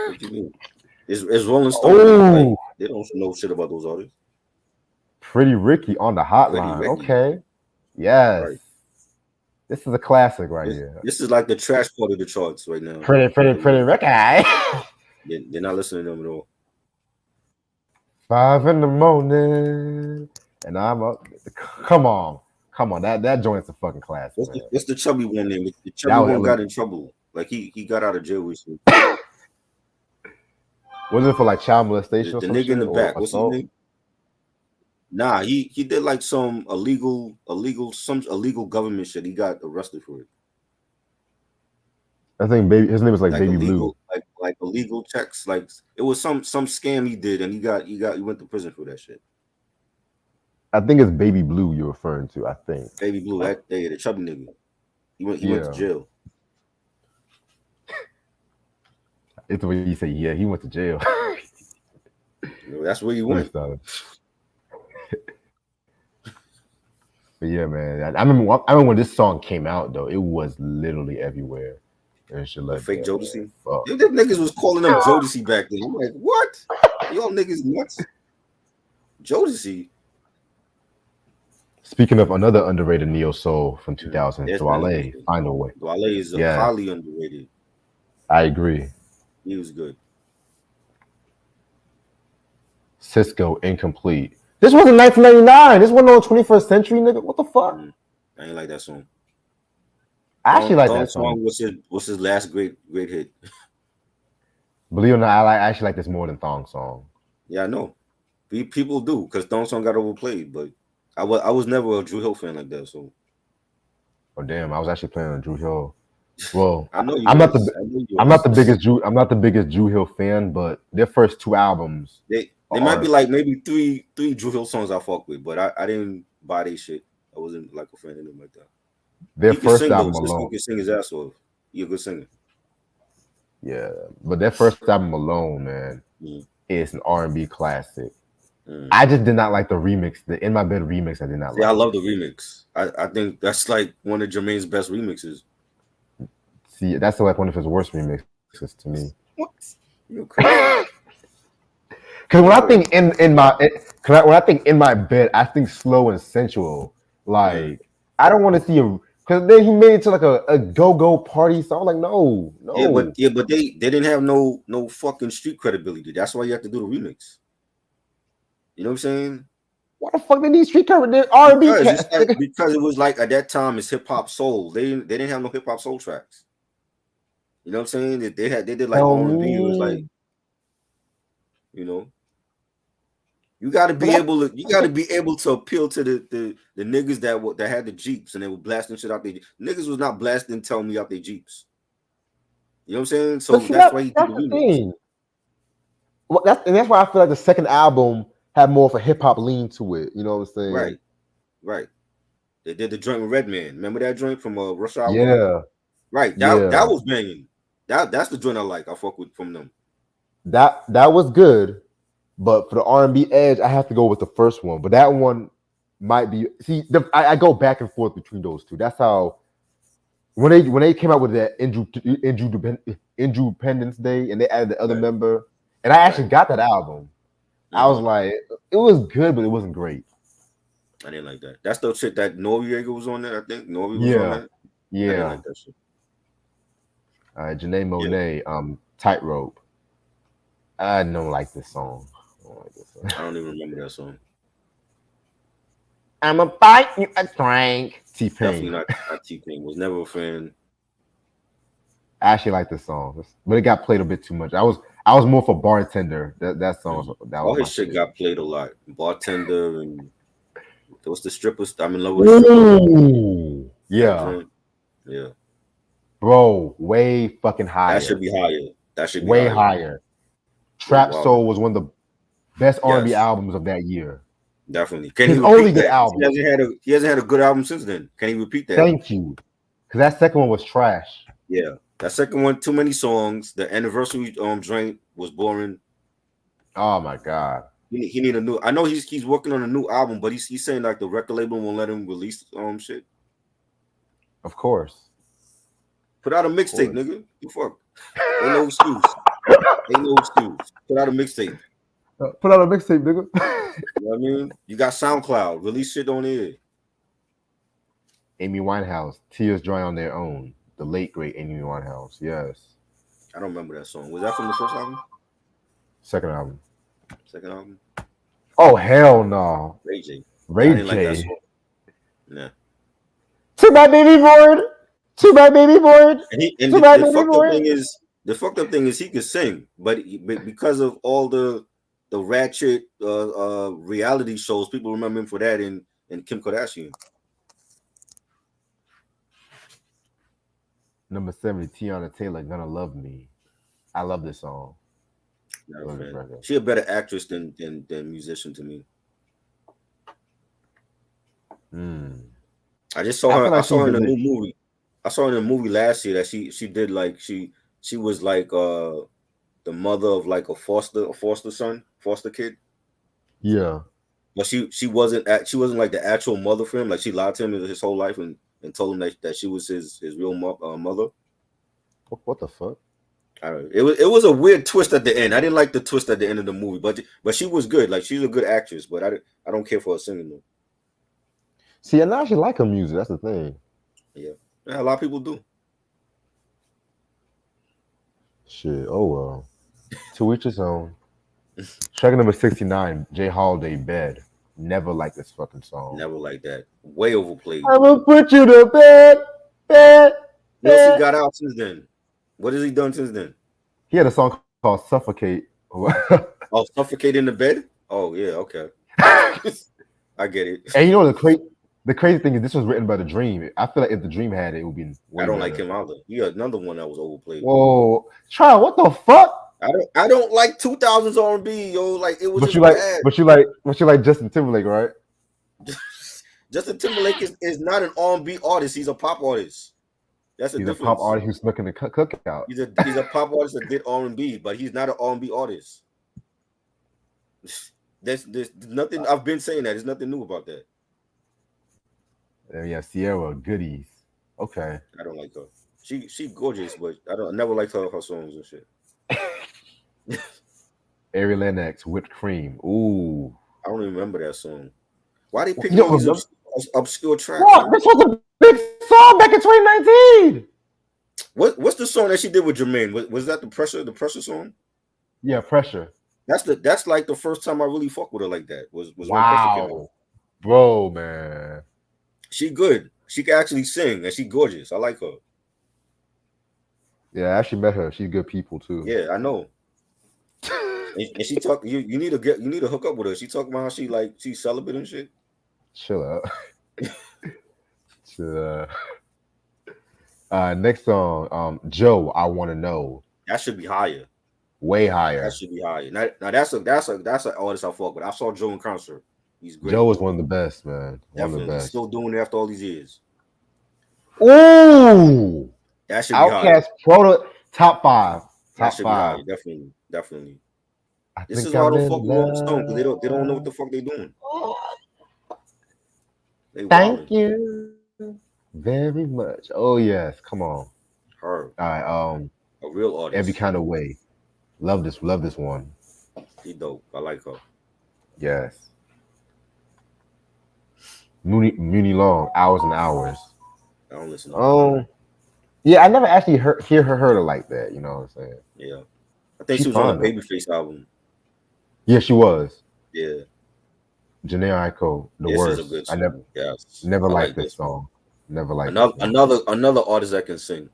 What you mean? It's Rolling Stone.
Oh,
Like, they don't know shit about those artists.
Pretty Ricky on the
Pretty
hotline.
Ricky.
Okay. Yes.
Right.
This is a classic right here.
This is like the trash part of the charts right now.
Pretty Ricky.
They're not listening to them at all.
5 in the morning, and I'm up. Come on. That joint's a fucking classic.
What's the chubby one name? The chubby
That was
one got in trouble. Like he got out of jail recently.
Was it for like child molestation or
The
some
nigga
shit?
in the
Or
back. What's his
assault?
name? Nah, he did like some illegal government shit. He got arrested for it.
I think his name is like Baby
illegal,
Blue.
like illegal checks. Like it was some scam he did, and he went to prison for that shit.
I think it's Baby Blue you're referring to. I think
Baby Blue, the chubby nigga. He went to jail.
It's the way you say, yeah, he went to jail.
That's where he went.
But yeah, man. I remember when this song came out though. It was literally everywhere. And shit like
Fake
that.
Jodeci. Them niggas was calling them Jodeci back then. I'm like, what? Y'all niggas nuts? Jodeci.
Speaking of another underrated neo soul from 2000, Dwale, Find a Way.
Dwale is highly underrated.
I agree.
He was good.
Cisco, Incomplete. This wasn't 1999. This wasn't on 21st Century, nigga. What the fuck?
I ain't like that song.
I actually like that song.
What's his last great hit?
Believe it or not, I actually like this more than Thong Song.
Yeah, I know. People do because Thong Song got overplayed, but I was never a Drew Hill fan like that. So.
Oh damn! I was actually playing on Drew Hill. Well,
I know you.
I'm not the biggest Drew Hill fan, but their first 2 albums.
They might be like maybe three Drew Hill songs I fuck with, but I didn't buy their shit. I wasn't like a fan of them like that.
Their first album alone.
He can sing his ass off. He's a good singer.
Yeah, but their first album alone, man, is an R&B classic. I just did not like the remix. The In My Bed remix, I did not like.
Yeah, I love the remix. I think that's like one of Jermaine's best remixes.
See, that's like one of his worst remixes to me.
What? You're crazy.
Because when I think when I think In My Bed, I think slow and sensual. Like I don't want to see a. Because then he made it to like a go-go party song. Like, no.
Yeah, but they didn't have no fucking street credibility. That's why you have to do the remix. You know what I'm saying?
Why the fuck they need street credibility? R&B
because it was like at that time it's hip hop soul. They didn't have no hip hop soul tracks. You know what I'm saying? They did like R&B. It was like, you know. You got to be able to appeal to the niggas that had the Jeeps and they were blasting shit out their niggas was not blasting Tell Me out their Jeeps. You know what I'm saying? So that's why he did the remix.
Well, that's why I feel like the second album had more of a hip hop lean to it. You know what I'm saying?
Right. They did the joint with Redman. Remember that joint from Rush Hour?
Yeah.
Right. That was banging. That's the joint I like. I fuck with from them.
That was good. But for the R&B edge, I have to go with the first one. But that one might be. See, I go back and forth between those two. That's how when they came out with that Independence Day and they added the other
Right.
member, and I actually
Right.
got that album. I was like, it was good, but it wasn't great.
I didn't like that. That's the shit that Noriega was on there. I think Nori was on
Yeah,
that. I
yeah.
didn't like that shit.
All right, Janae Monáe, Tightrope. I don't like this song.
I don't even remember that song.
I'm a bite you a drink.
Definitely
T-Pain.
not T-Pain. Was never a fan.
I actually like this song, but it got played a bit too much. I was more for Bartender. That song that
All
was my
his shit
shit.
got played a lot. Bartender and what's the strippers? I'm in love with the strippers.
Ooh, yeah,
Yeah.
bro, way fucking higher.
That should be higher. That should be
way
higher.
higher. Trap
Wow.
Soul was one of the best R&B
Yes.
albums of that year.
Definitely. Can
His
he
only
repeat
good
that?
album.
He hasn't had a good album since then. Can he repeat that?
Thank you, because that second one was trash.
Yeah. That second one, too many songs. The anniversary joint was boring.
Oh my god.
He need a new. I know he's working on a new album, but he's saying like the record label won't let him release shit.
Of course.
Put out a mixtape, nigga. You fuck. Ain't no excuse. Ain't no excuse. Put out a mixtape.
Put out a mixtape, nigga.
You know what I mean? You got SoundCloud. Release shit on there.
Amy Winehouse, Tears Dry on Their Own. The late great Amy Winehouse. Yes.
I don't remember that song. Was that from the first album?
Second album.
Second album?
Oh hell no.
Ray J.
Ray
I didn't
J.
like that song. Nah.
To my baby board. To my baby board.
And
To my
the
baby
fucked
board.
up thing is he could sing, but because of all the ratchet reality shows, people remember him for that and Kim Kardashian.
Number 70, Tiana Taylor, Gonna Love Me. I love this song.
She a better actress than musician to me. I just saw her. I saw her in a new movie. I saw her in a movie last year that she did like she was like the mother of like a foster kid.
Yeah.
But she wasn't like the actual mother for him. Like she lied to him his whole life and told him that she was his real mother.
What the fuck?
I don't know. It was a weird twist at the end. I didn't like the twist at the end of the movie, but she was good. Like she's a good actress, but I don't care for her singing though.
See, and I actually like her music. That's the thing.
Yeah, a lot of people do.
Shit. Oh well. To each his own. Track number 69, Jay Holiday, Bed. Never liked this fucking song.
Never like that. Way overplayed.
I will put you to bed.
What else he got out since then? What has he done since then?
He had a song called Suffocate.
Oh, Suffocate in the Bed? Oh, yeah, okay. I get it.
And you know the crazy thing is this was written by The Dream. I feel like if The Dream had it, it would be
I don't like him either. He had another one that was overplayed.
Whoa. Child, what the fuck?
I don't like 2000s R&B, yo. Like it was
But
just
you like
bad.
but you like Justin Timberlake, right?
Justin Timberlake is not an R&B artist. He's a pop artist. That's a difference.
He's a pop artist who snuck in the cookout.
He's a pop artist that did R&B, but he's not an R&B artist. There's nothing. I've been saying that. There's nothing new about that.
And yeah, Sierra Goodies. Okay.
I don't like her. She gorgeous, but I never liked her songs and shit.
Ari Lennox, Whipped Cream. Ooh.
I don't even remember that song. Why they pick
all
these obscure tracks?
What? This was a big song back in 2019.
What's the song that she did with Jermaine? Was that the pressure song?
Yeah, Pressure.
That's like the first time I really fucked with her like that. Was when
wow.
Pressure came out.
Bro, man.
She good. She can actually sing and she gorgeous. I like her.
Yeah, I actually met her. She's good people too.
Yeah, I know. and she talk. You need to hook up with her. She talking about how she's celibate and shit.
Chill out. Chill out. Next song, Joe, I Want to Know.
That should be higher.
Way higher.
That should be higher. Now that's an artist I fuck with. I saw Joe in concert. He's great.
Joe is one of the best, man.
Definitely.
One of the best.
He's still doing it after all these years.
Ooh.
That should be
Outkast Proto top 5. Top 5.
Definitely.
I
This
think
is why I
I'm
don't
in
fuck with Rolling Stone because they don't know what
love.
the fuck they doing. They
Thank
wilding.
you very much. Oh yes, come on.
Her,
All right,
a real
every
artist.
kind of way. Love this one.
She dope. I like her.
Yes. Muni Long, hours and hours.
I don't listen to her.
Um, yeah, I never actually heard her like that. You know what I'm saying?
Yeah, I think
She
she was on a
fine though.
Babyface album.
Yeah, she was.
Yeah,
Janae Aiko, the
this is a
worst.
good
I never
song. Yes,
never
I
liked
like
this
this one.
song. Never liked this one.
Another artist that can sing.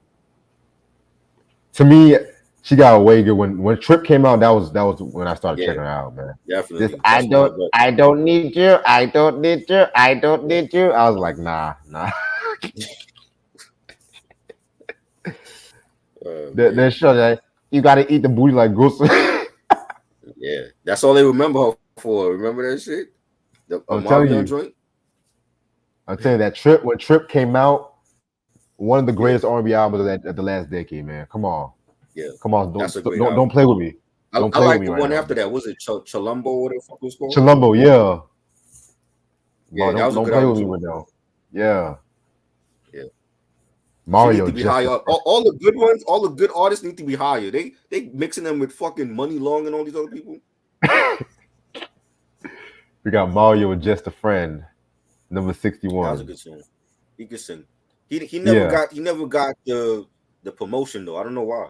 To me, she got a way good when Trip came out. That was when I started
Yeah,
checking her out, man. This
definitely. That's when I got.
I don't need you, I don't need you, I don't need you. I was like, nah. They're
Man.
sure that you gotta eat the booty like goose.
Yeah, that's all they remember her for. Remember that shit? The
I'm telling
Marvin
you,
joint.
I'm telling you that Trip when Trip came out, one of the
Yeah,
greatest R&B albums of the last decade, man.
yeah,
Come on,
that's a great album.
don't play with me. Don't
I
play with
like
me
the
right
one
now,
after
man.
that. Was it Cholumbo or whatever the fuck it was called?
Chilumbo, yeah. Bro,
Yeah, that was a
don't
good
play
album
with me
too.
with them. Yeah.
Yeah, she need
Mario
to be
just
higher.
the
All,
first.
all the good ones, all the good artists need to be higher. They mixing them with fucking Money Long and all these other people.
We got Mario with just a friend, number
That was a
61.
good song. He could sing.
Yeah.
He never got the promotion though. I don't know why.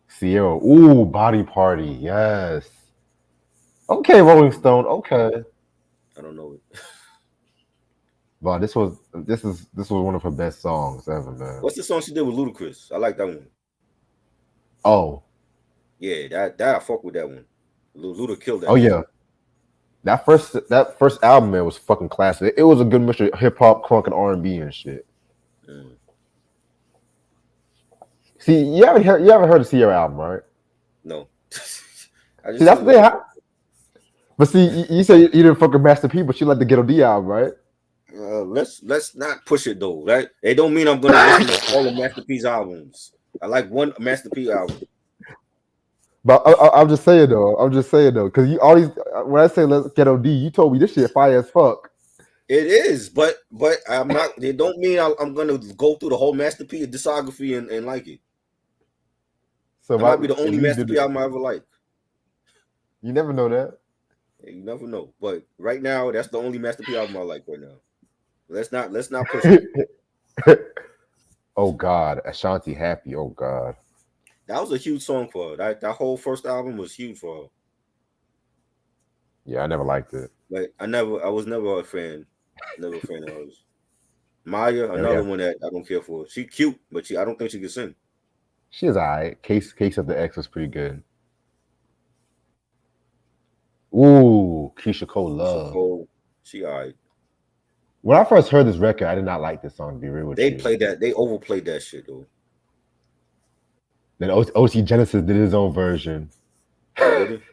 Sierra. Ooh, Body Party. Yes. Okay, Rolling Stone. Okay.
I don't know it.
But this was one of her best songs ever, man.
What's the song she did with Ludacris? I like that one.
Oh.
Yeah, that I fuck with that one. Luda killed
Oh
that joint.
yeah. That first album, man, was fucking classic. It was a good mixture of hip hop, crunk, and R&B and shit.
Mm.
See, you haven't heard the Sierra album, right?
No, I
See,
just
that's
told
the
you.
thing. But see, you say you didn't fuck with Master P, but you like the Ghetto D album, right?
Let's not push it though, right? It don't mean I'm gonna listen to all the Master P's albums. I like one Master P album.
But I'm just saying though, because you always when I say let's Ghetto D, you told me this shit fire as fuck.
It is, but I'm not. It don't mean I'm gonna go through the whole Master P discography and like it.
So
That might be the
if
only
you
Master
did
P
it,
album I ever like.
you never know that.
You never know. But right now, that's the only Master P album I like right now. Let's not push it.
Oh God, Ashanti Happy. Oh God.
That was a huge song for her. That whole first album was huge for her.
Yeah, I never liked it.
Like I was never a fan. Never a fan of hers. Maya,
Yeah, we
another
got.
one that I don't care for. She cute, but I don't think she can sing.
She is alright. Case of the X was pretty good. Ooh, Keisha Cole
Keisha
Love.
Cole, she alright.
When I first heard this record, I did not like this song. To be real with
They
you.
played that. They overplayed that shit though.
Then OC Genesis did his own version.
Oh, did he?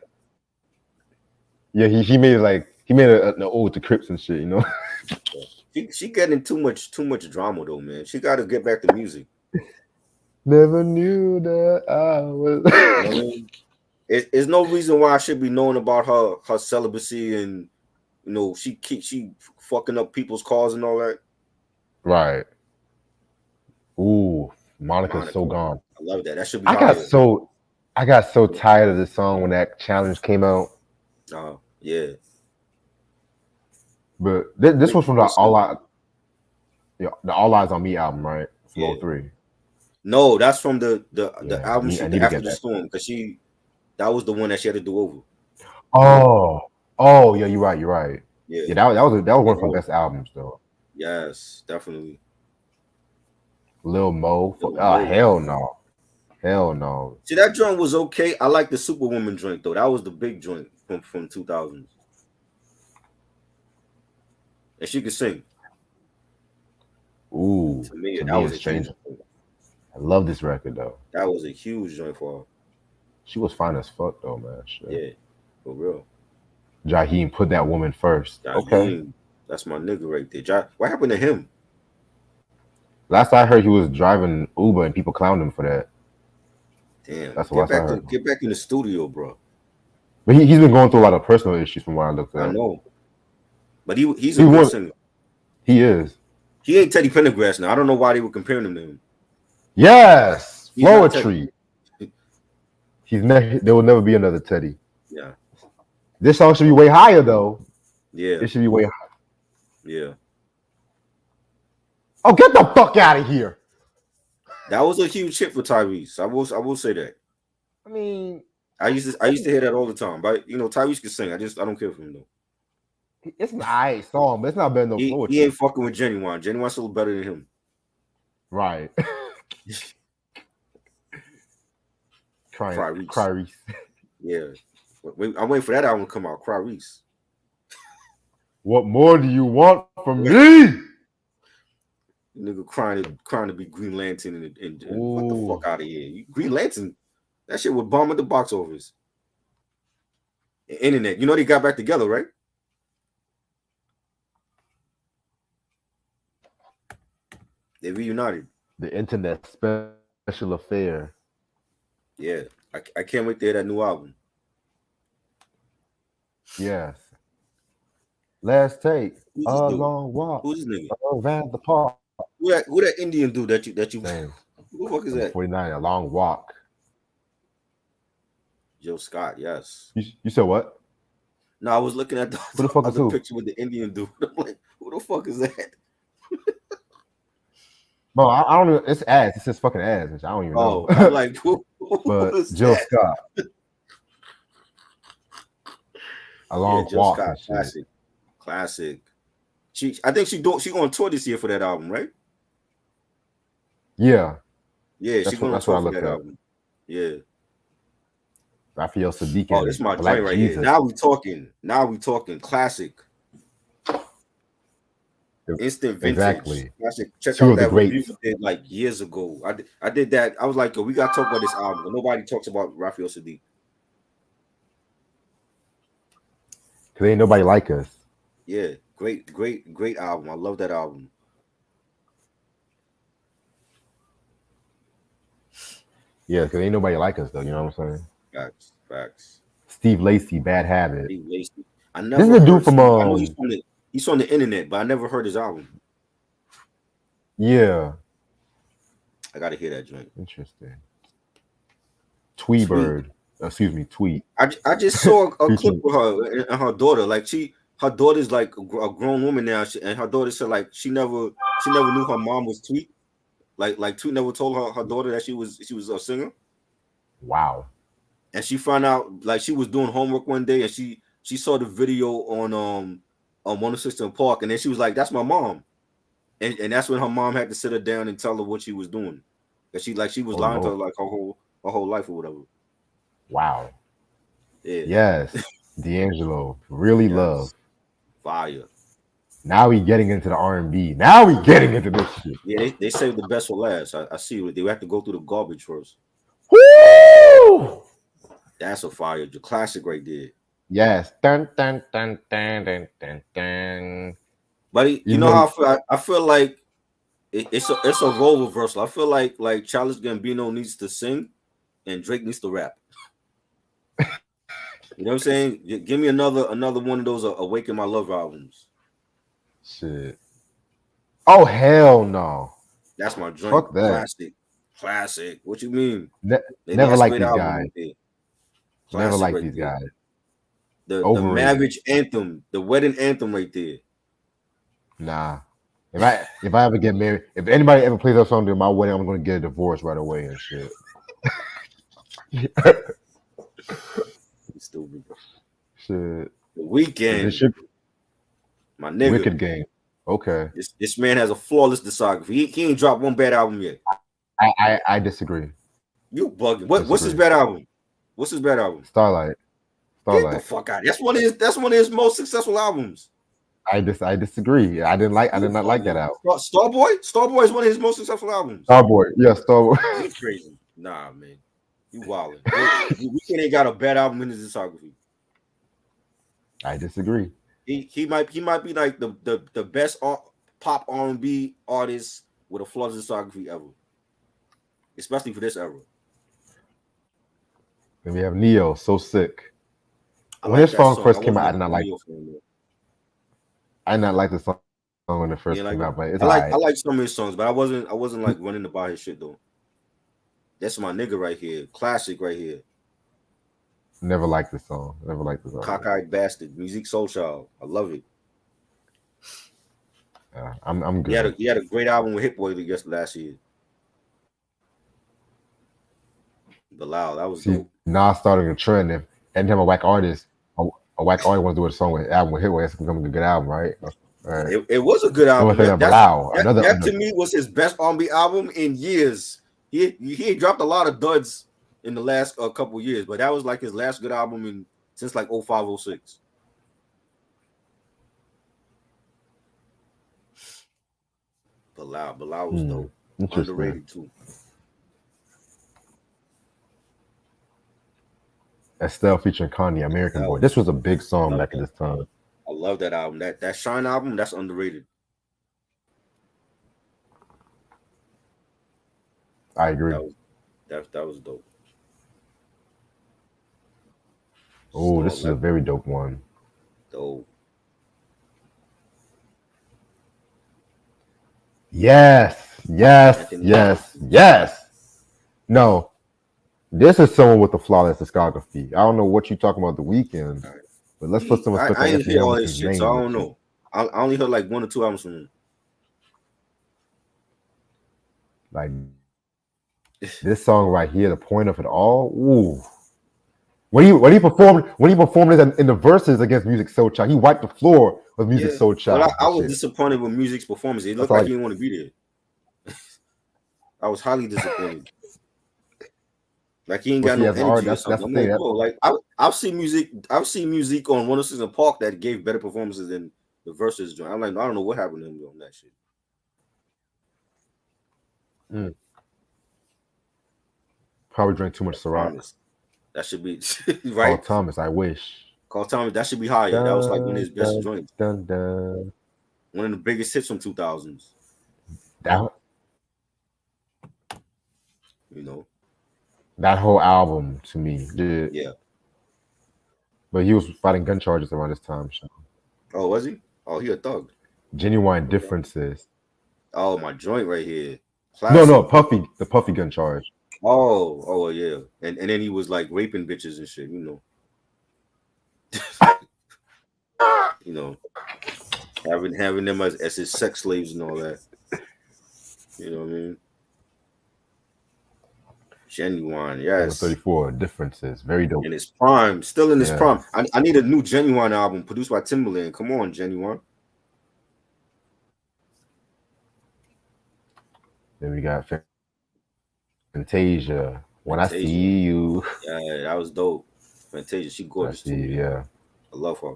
Yeah, he made it like he made an ode to Crips and shit. You know.
She getting too much drama though, man. She got to get back to music.
Never knew that I was.
You know what I mean? There's no reason why I should be knowing about her celibacy and she fucking up people's cars and all that.
Right. Ooh, Monica's so
Monica,
gone.
I love that. That should be
I got
higher.
so I got so tired of this song when that challenge came out.
Yeah.
But this was from the All Eyes on Me album, right? From
Yeah.
03.
No, that's from the album
I
she
need
did
to
after
get
the
that.
storm because that was the one that she had to do over.
Oh, yeah, you're right.
Yeah,
Yeah, that was one of her best albums though.
Yes, definitely.
Lil Mo.
Lil Mo.
Hell no.
See, that joint was okay. I like the Superwoman joint though. That was the big joint from 2000s, and she could sing.
Ooh,
To me,
to
that
me
was
it's
a huge.
strange. I love this record though.
That was a huge joint for her.
She was fine as fuck though, man. Shit.
Yeah, for real.
Jaheim put that woman first. Okay.
That's my nigga right there. What happened to him?
Last I heard, he was driving Uber and people clowned him for that.
Damn,
That's the last I heard.
get back in the studio, bro.
But he's been going through a lot of personal issues from what I looked
I
at.
know, but he's a
He
good
won.
singer.
He is.
He ain't Teddy Pendergrass now. I don't know why they were comparing him to him.
Yes,
He's not
Floetry. There will never be another Teddy.
Yeah,
This song should be way higher though.
yeah,
It should be way higher.
yeah.
Oh, get the fuck out of here!
That was a huge hit for Tyrese. I will say that.
I mean,
I used to hear that all the time. But Tyrese can sing. I don't care for him though.
it's an alright song, but it's not better than
He
Floetry.
ain't fucking with Genuine. Genuine's still better than him.
Right.
Cry
Reese.
Yeah. I'm waiting for that album to come out. Cry Reese.
What more do you want from me?
Nigga crying to be Green Lantern and get the fuck out of here. Green Lantern, that shit would bomb at the box office. The internet, they got back together, right? They reunited.
The internet special affair.
Yeah, I can't wait to hear that new album.
Yes. Let's take a long walk.
Who's this nigga?
Around the park.
Who that Indian dude that you
Same.
Who the fuck is that?
49, a long walk.
Joe Scott, yes.
You said what?
No, I was looking at the other picture with the Indian dude. I'm like, who the fuck is that?
Bro, I don't know. It's ass. It's just fucking ass. I don't even know.
I'm like, who
but
is
Jill
that?
Scott. A long
Jill
walk.
Scott, classic. I think she on tour this year for that album, right?
Yeah.
Yeah, she's going on tour for that album. Yeah.
Raphael Sadiq.
Oh, this is my joint right here. Now we talking classic. Instant vintage.
Exactly.
Classic. Check out that review we did like years ago. I did that. I was like, yo, we got to talk about this album, but nobody talks about Raphael Sadiq.
Because ain't nobody like us.
Yeah, great album. I love that album.
Yeah, because ain't nobody like us though. You know what I'm saying?
Facts.
Steve Lacy, Bad Habit.
Steve Lacy.
This is a dude from.
I know he's on the internet, but I never heard his album.
Yeah.
I gotta hear that joint.
Interesting. Tweet. Excuse me, Tweet.
I just saw a clip with her and her daughter. Like her daughter's like a grown woman now, and her daughter said like she never knew her mom was Tweet. Like Tweet never told her daughter that she was a singer.
Wow.
And she found out like she was doing homework one day and she saw the video on 106 Park, and then she was like, "That's my mom," and that's when her mom had to sit her down and tell her what she was doing. That she was lying to her like her whole life or whatever.
Wow.
Yeah.
Yes. D'Angelo. Really love.
Fire.
Now we getting into the R&B. Now we getting into this shit.
Yeah, they saved the best for last. I see. They have to go through the garbage first.
Woo!
That's a fire. The classic right there.
Yes. Dun, dun, dun, dun, dun, dun, dun.
But you know how I feel like it's a role reversal. I feel like Childish Gambino needs to sing and Drake needs to rap. You know what I'm saying? Give me another one of those Awaken My Love albums.
Shit. Oh hell no.
That's my joint.
Fuck that.
Classic. What you mean?
Never like these guys. Never like these guys.
The marriage anthem, the wedding anthem right there.
Nah. If I ever get married, if anybody ever plays that song during my wedding, I'm gonna get a divorce right away and shit.
Stupid.
Shit.
The Weeknd. My nigga.
Wicked Game. Okay.
This man has a flawless discography. He ain't dropped one bad album yet.
I disagree.
You bugging. What's his bad album? What's his bad album?
Starlight.
Get the fuck out. That's one of his most successful albums.
I disagree. I did not like that album.
Starboy? Starboy is one of his most successful albums.
Starboy. Yeah, Starboy.
You crazy. Nah, man. You wildin'. Weeknd ain't got a bad album in his discography.
I disagree.
He might be like the best pop R&B artist with a flawless discography ever, especially for this era.
Then we have Neo, So Sick.
I
When
like
his
that
song
song. I
first came
wasn't
out,
a Neo fan though.
I did not like the song when it
Yeah,
first came out, but it's
I
alright.
like some of his songs, but I wasn't like running to buy his shit though. That's my nigga right here, classic right here.
Never liked the song. Never liked the song.
Cockeyed Bastard, Music Soul Child. I love it.
I'm good.
He had a great album with Hit Boy last year. Bilal, that was
See,
dope.
Nas starting a trend. If anytime a whack artist wants to do a song with album with Hitway, it's becoming a good album, right? All right.
It was a good
I'm
album.
gonna say Bilal,
That to me was his best R&B album in years. He dropped a lot of duds in the last couple years, but that was like his last good album since like 05, 06. Bilal was dope. Underrated too.
Estelle featuring Kanye, American Boy. This was a big song back at this time.
I love that album. That Shine album, that's underrated.
I agree.
That was dope.
Oh, this is a very dope one.
Dope.
Yes. No, this is someone with a flawless discography. I don't know what you're talking about the weekend, but let's put some respect on
Anthony Hamilton's name. So I don't know. I only heard like 1 or 2 albums from him.
Like this song right here, the point of it all. Ooh. When he performed it in the verses against Music Soul Child, he wiped the floor with Music Soul Child.
Well, I was disappointed with Music's performance. It looked like he didn't want to be there. I was highly disappointed. Like he ain't got no energy or something. I'm like, bro, like I've seen Music on 106 in Park that gave better performances than the verses joint. I'm like, I don't know what happened to him on that shit.
Probably drank too much Ciroc.
That should be right.
Carl Thomas, I wish.
Carl Thomas, that should be higher. That was like one of his best joints.
One
of the biggest hits from 2000s.
That whole album to me.
Yeah.
But he was fighting gun charges around this time. So.
Oh, was he? Oh, he a thug.
Genuine Differences.
Oh, my joint right here.
Classic. No, the Puffy gun charge.
Oh yeah. And then he was like raping bitches and shit, having them as his sex slaves and all that. You know what I mean? Genuine, yes.
34 Differences, very dope.
In his prime, still in his prime. I need a new Genuine album produced by Timbaland. Come on, Genuine.
Then we got Fantasia. When I See You.
Yeah, that was dope. Fantasia, she gorgeous too.
Yeah.
I love her.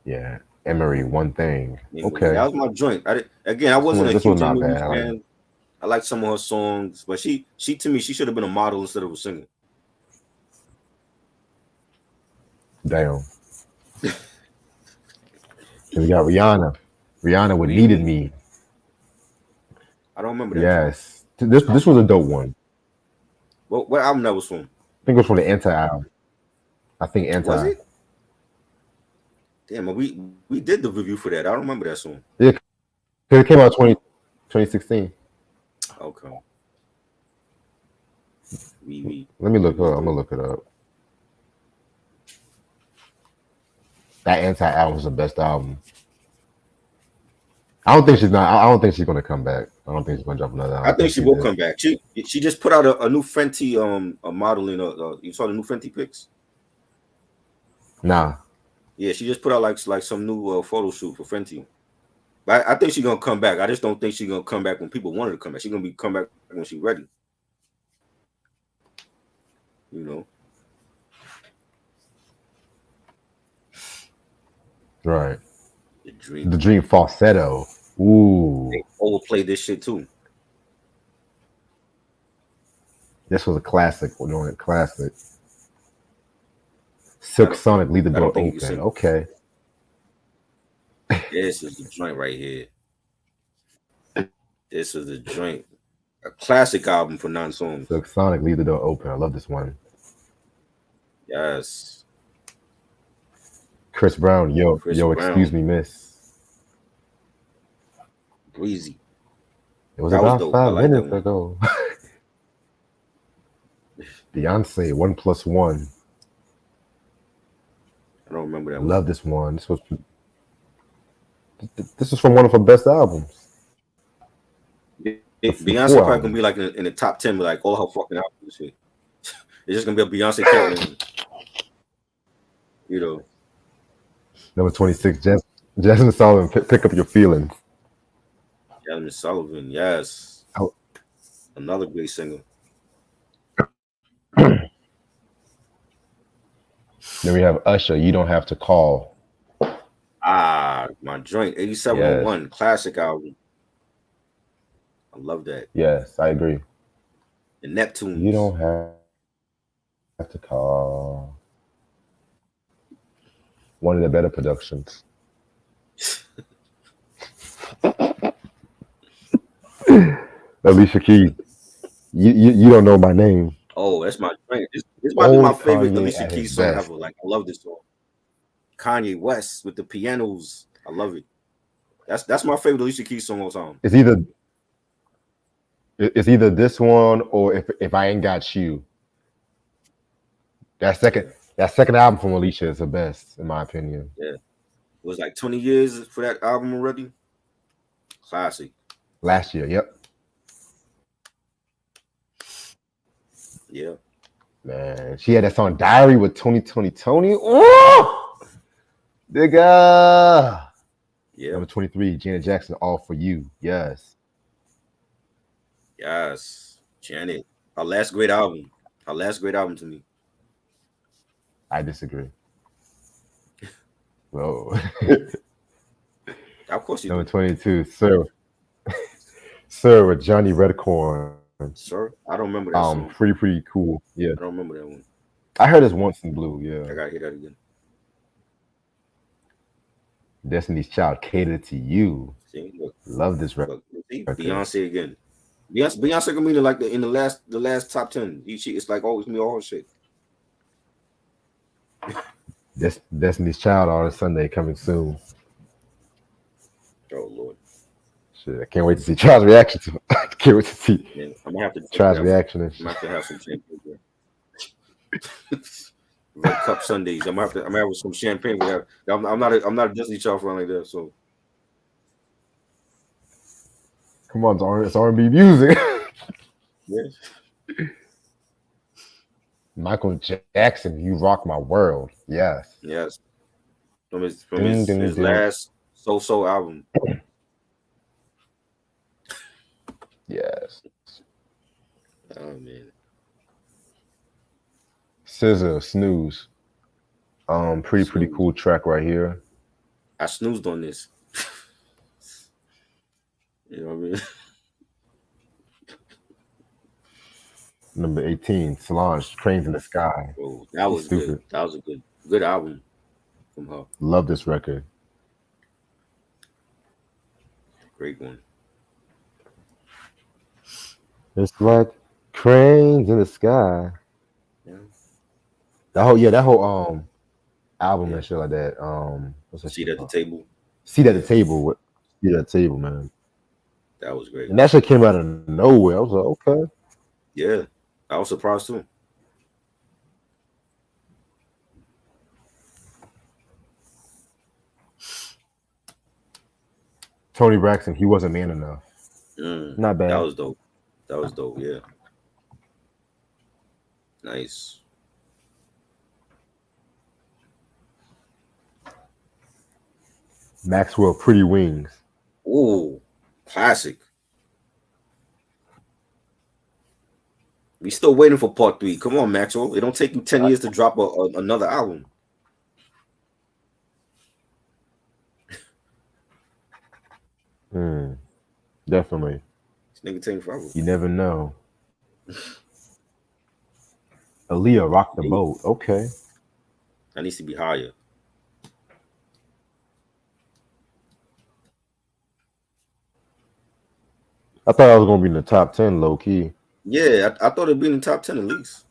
Yeah. Emery, One Thing.
Yeah,
okay.
That was my joint. I wasn't a huge Emery fan. I like some of her songs, but she to me, she should have been a model instead of a singer.
Damn. We got Rihanna. Rihanna with Needed Me.
I don't remember that.
Yes. This was a dope one.
What album that was from?
I think it was from the Anti album. I think Anti.
Was it? Damn, we did the review for that. I don't remember that song.
Yeah, it came out 2016.
Okay.
Let me look it up. I'm gonna look it up. That Anti album is the best album. I don't think she's gonna come back. I don't think she's gonna drop another album.
I think she will come back. She just put out a new Fenty a modeling. You saw the new Fenty pics?
Nah.
Yeah, she just put out like some new photo shoot for Fenty. But I think she's gonna come back. I just don't think she's gonna come back when people want her to come back. She's gonna come back when she's ready.
Right. The Dream Falsetto. Ooh.
They overplayed this shit too.
This was a classic. We're doing a classic. Silk Sonic, Leave the Door Open. Okay.
This is the joint right here. This is the joint. A classic album for 9 songs.
Silk Sonic, Leave the Door Open. I love this one.
Yes.
Chris Brown,
Chris
yo,
Brown.
excuse me, miss.
Breezy.
It was
That was
about
dope. I
5 minutes
like that
ago. Beyonce, 1+1.
I don't remember that one.
Love this one. This is from one of her best albums.
Beyonce probably gonna be like in the top 10, but like all her fucking albums and shit. It's just gonna be a Beyonce countdown. You know.
Number 26, Jasmine Sullivan, Pick Up Your Feelings.
Jasmine Sullivan, yes.
Oh.
Another great singer.
Then we have Usher, You Don't Have to Call.
Ah, my joint, 8701, classic album. I love that.
Yes, I agree.
The Neptunes.
You don't have to call. One of the better productions. Alicia Keys, you don't know my name.
Oh, that's my joint. This might be my favorite
Kanye
Alicia
at
Keys
his
song
best.
ever. Like, I love this song. Kanye West with the pianos. I love it. That's my favorite Alicia Keys song all time.
It's either this one or if I Ain't Got You. That second album from Alicia is the best, in my opinion.
Yeah. It was like 20 years for that album already. Classic.
Last year, yep.
Yeah.
Man, she had that song Diary with Tony. Oh! Nigga!
Yeah.
Number 23, Janet Jackson, All For You. Yes.
Yes. Janet. Her last great album. Her last great album to me.
I disagree. Whoa.
Of course you
Number
do.
22, Sir with Johnny Redcorn.
Sir? I don't remember that song.
Pretty cool. Yeah.
I don't remember that one.
I heard this once in blue, yeah.
I gotta hear that again.
Destiny's Child, Cater to You.
See, look,
Love this record.
see, Beyonce again. Beyonce gonna be in the last top 10. It's like always me all her shit.
Destiny's Child on Sunday coming soon.
Oh Lord.
Shit, I can't wait to see Child's reaction to it. I can't wait to see
I'm gonna have to
Child's reaction.
I'm gonna have to have some champagne. Red Cup Sundays. I'm gonna have some champagne. I'm not a Disney Child fan like that. So
Come on, it's R&B music.
yes.
Michael Jackson, You Rock My World. Yes.
Yes. From his last So album.
Yes.
Oh man.
SZA, Snooze. Pretty cool track right here.
I snoozed on this. You know what I mean?
Number 18, Solange, Cranes in the Sky.
Oh, that was
Stupid.
good. That was a good album from her.
Love this record.
Great one.
It's like cranes in the sky.
Yeah.
That whole album and shit like that. What's that
Seat
shit
at the
called?
Table.
Seat at the Table. Seat at the Table, man.
That was great.
And that shit came out of nowhere. I was like, okay.
Yeah. I was surprised too.
Tony Braxton, He Wasn't Man Enough. Not bad.
That was dope. Yeah. Nice.
Maxwell, Pretty Wings.
Ooh, classic. We still waiting for part 3. Come on, Maxwell. It don't take you 10 years to drop another album.
Definitely.
This nigga taking forever.
You never know. Aaliyah, Rock the Boat. Okay.
That needs to be higher.
I thought I was gonna be in the top 10, low key.
Yeah, I thought it'd be in the top 10 at least.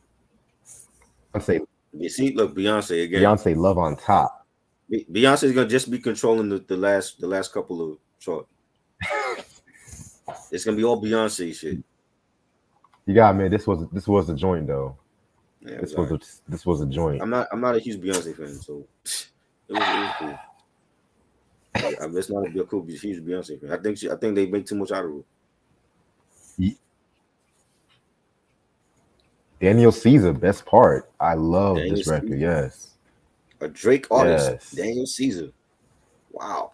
Beyonce,
You see, look, Beyonce again.
Beyonce, love on top.
Beyonce's gonna just be controlling the last couple of chart. It's gonna be all Beyonce shit.
You got me. This was a joint though.
Yeah,
This was a joint.
I'm not a huge Beyonce fan, so it was cool. It's not a cool huge Beyonce fan. I think they make too much out of it.
Daniel Caesar, best part. I love
Daniel
this record.
Caesar.
Yes.
A Drake artist,
Yes.
Daniel Caesar. Wow.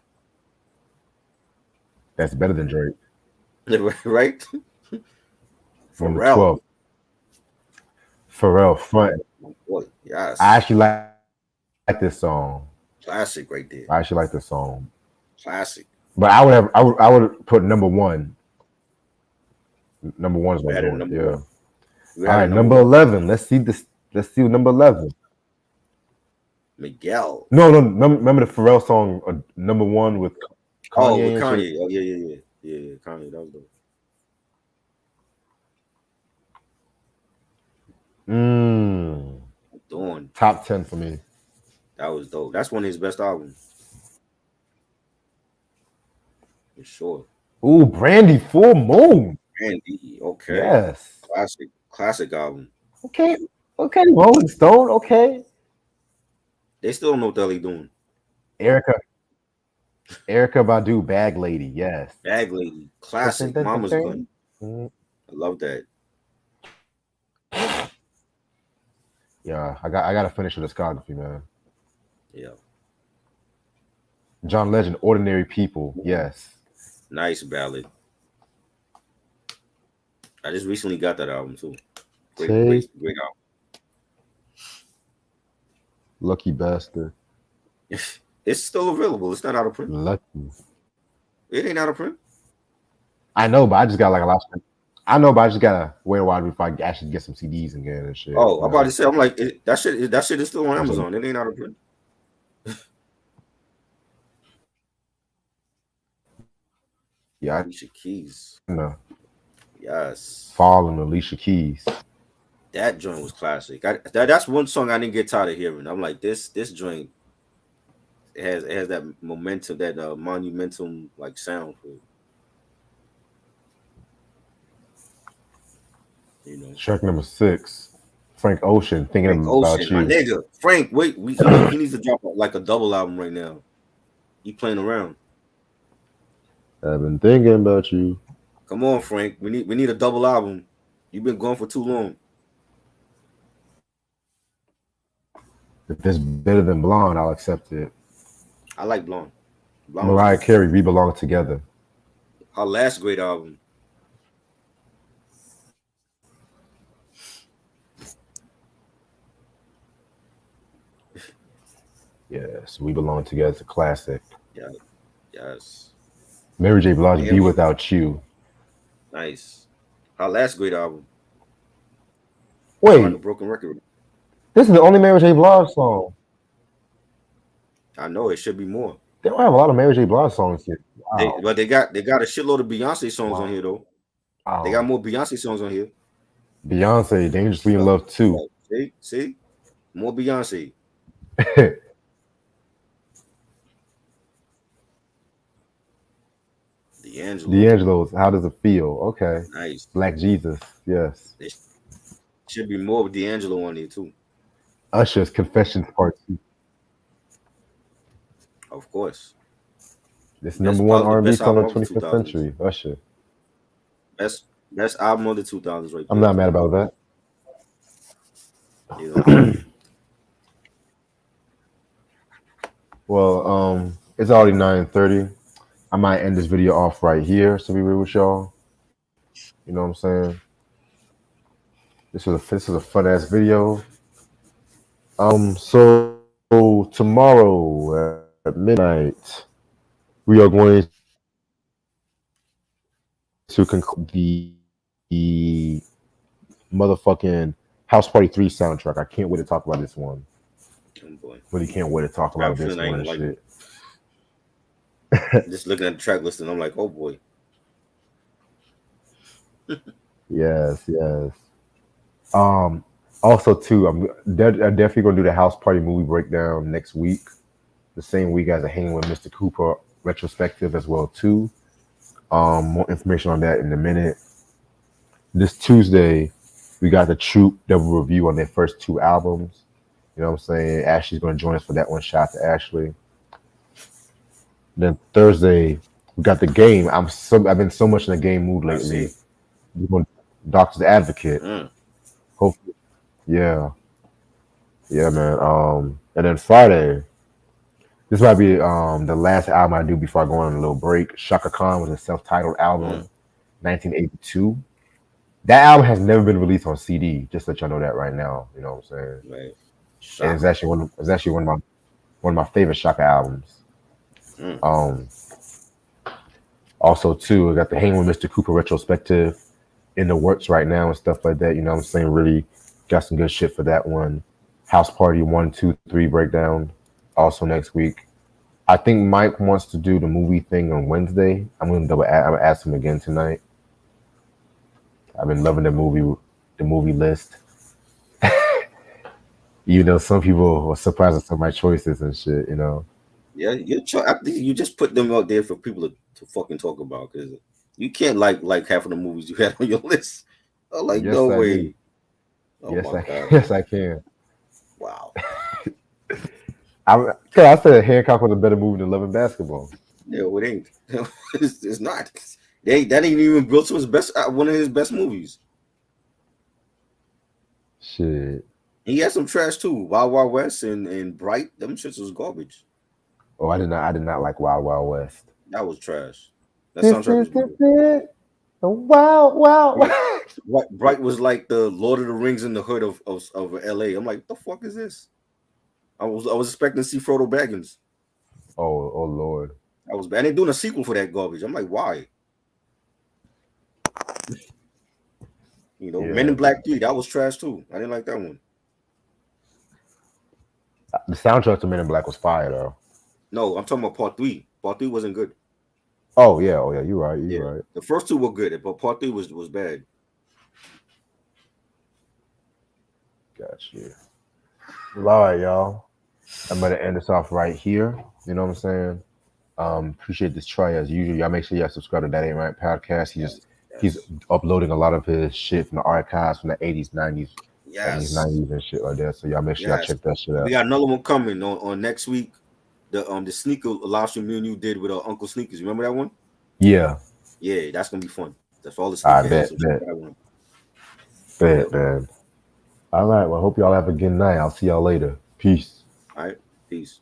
That's better than Drake.
Right?
From the
Pharrell.
12th. Pharrell front.
Boy, yes.
I actually like this song.
Classic right there.
I actually like this song.
Classic.
But I would put number one. Number one is my one. Yeah. All right, number 11. Let's see this. Let's see number 11.
Miguel.
No. Remember the Pharrell song, number one with Kanye?
With Kanye. Oh, yeah. Kanye, that was dope. Dawn.
Top 10 for me.
That was dope. That's one of his best albums. For sure.
Ooh, Brandy, Full Moon.
Brandy, okay.
Yes.
Classic album.
Okay, Rolling Stone, okay.
They still don't know what the hell they doing.
Erykah Badu, Bag Lady, yes.
Bag Lady, classic. Mama's Gun. I love that.
Yeah, I gotta finish the discography, man.
Yeah.
John Legend, Ordinary People, yes.
Nice ballad. I just recently got that album too. Great album.
Lucky Bastard.
It's still available. It's not out of print.
Lucky.
It ain't out of print.
I know, but I just got like a lot of. I know, but I just gotta wait a while before I actually get some CDs and get it and shit.
Oh, I'm about to say, I'm like, that shit is still on Amazon. It ain't out of print.
Yeah,
Alicia Keys.
No.
Yes.
Fallen, Alicia Keys.
That joint was classic. That's one song I didn't get tired of hearing. I'm like, this joint. It has that momentum, that monumental like sound for it. You know.
Track number 6, Frank Ocean, Thinking About You.
My nigga, Frank. Wait, he needs to drop like a double album right now. He playing around.
I've been thinking about you.
Come on, Frank. We need a double album. You've been gone for too long.
If it's better than Blonde, I'll accept it.
I like Blonde.
Mariah Carey, We Belong Together.
Her last great album.
Yes, We Belong Together. It's a classic.
Yeah. Yes.
Mary J. Blige, Be Without You.
Nice. Her last great album.
Wait.
Like a broken record.
This is the only Mary J. Blige song.
I know, it should be more.
They don't have a lot of Mary J. Blige songs here. Wow.
But they got a shitload of Beyonce songs on here though.
Wow.
They got more Beyonce songs on here.
Beyonce, Dangerously in Love 2.
See? More Beyonce.
D'Angelo's, How Does It Feel? Okay.
Nice.
Black Jesus, yes.
There should be more of D'Angelo on there too.
Usher's Confessions Part 2.
Of course.
This number one R&B song of the 21st century. Usher.
Best album of the 2000s right there.
I'm not mad about that.
You know.
Well, it's already 9:30. I might end this video off right here, so be real with y'all. You know what I'm saying? This is a fun ass video. So tomorrow at midnight, we are going to conclude the motherfucking House Party 3 soundtrack. I can't wait to talk about this one.
Oh boy.
Really can't wait to talk about this one and shit.
Just looking at the track list and I'm like, oh boy.
Yes, yes. Um, Also too, I'm definitely gonna do the house party movie breakdown next week, the same week as a Hanging with Mr. Cooper retrospective as well too. More information on that in a minute. This Tuesday, we got the Troop double review on their first two albums. You know what I'm saying? Ashley's gonna join us for that one. Shout out to Ashley. Then Thursday, we got the game. I've been so much in the game mood
I
lately.
see.
We're going Doctor's Advocate.
Mm.
Hopefully, yeah, yeah, man. And then Friday, this might be the last album I do before I go on a little break. Shaka Khan was a self-titled
Mm.
album, 1982. That album has never been released on CD. Just to let y'all know that right now. You know what I'm saying?
Right.
And it's
Shaka.
actually one of my favorite Shaka albums.
Mm.
Um, Also too, I got the Hang with Mr. Cooper retrospective in the works right now and stuff like that. You know what I'm saying? Really got some good shit for that one. House Party 1, 2, 3 breakdown also next week. I think Mike wants to do the movie thing on Wednesday. I'm gonna ask him again tonight. I've been loving the movie list. You know, some people were surprised at some of my choices and shit. You know,
Yeah, I think you just put them out there for people to fucking talk about because you can't like half of the movies you had on your list. I'm like, no
yes I do.
way. Oh
Yes
my
I
god.
yes I can.
Wow.
I said Hancock was a better movie than Love and Basketball.
No, it ain't. It's not. That ain't even built to his best one of his best movies.
Shit.
He had some trash too. Wild Wild West and Bright. Them shits was garbage.
Oh, I did not like Wild Wild West.
That was trash. That
This
soundtrack
is
was
the
bad.
bit. The Wild Wild
Bright,
West.
Bright was like the Lord of the Rings in the hood of LA. I'm like, what the fuck is this? I was expecting to see Frodo Baggins.
Oh Lord.
That was bad. And they're doing a sequel for that garbage. I'm like, why? Men
Yeah,
in
man.
Black 3, that was trash too. I didn't like that one.
The soundtrack to Men in Black was fire though.
No, I'm talking about part three. Part three wasn't good.
Oh yeah. You're right.
Yeah.
You're right.
The first two were good, but part three was bad.
Gotcha. Well, all right, y'all. I'm gonna end this off right here. You know what I'm saying? Appreciate this try as usual. Y'all make sure y'all subscribe to That Ain't Right podcast.
Yes.
He's
Yes.
uploading a lot of his shit from the archives from the 80s, 90s, 70s,
Yes.
90s and shit like that. So y'all make sure y'all
Yes.
check that shit
We
out.
got another one coming on next week. The sneaker last year me and you did with Uncle Sneakers. Remember that one?
Yeah.
Yeah, that's gonna be fun. That's for all the
I
sneakerheads.
bet,
So check
bet,
that one.
bet,
Yep.
man. All right. Well, hope y'all have a good night. I'll see y'all later. Peace.
All right. Peace.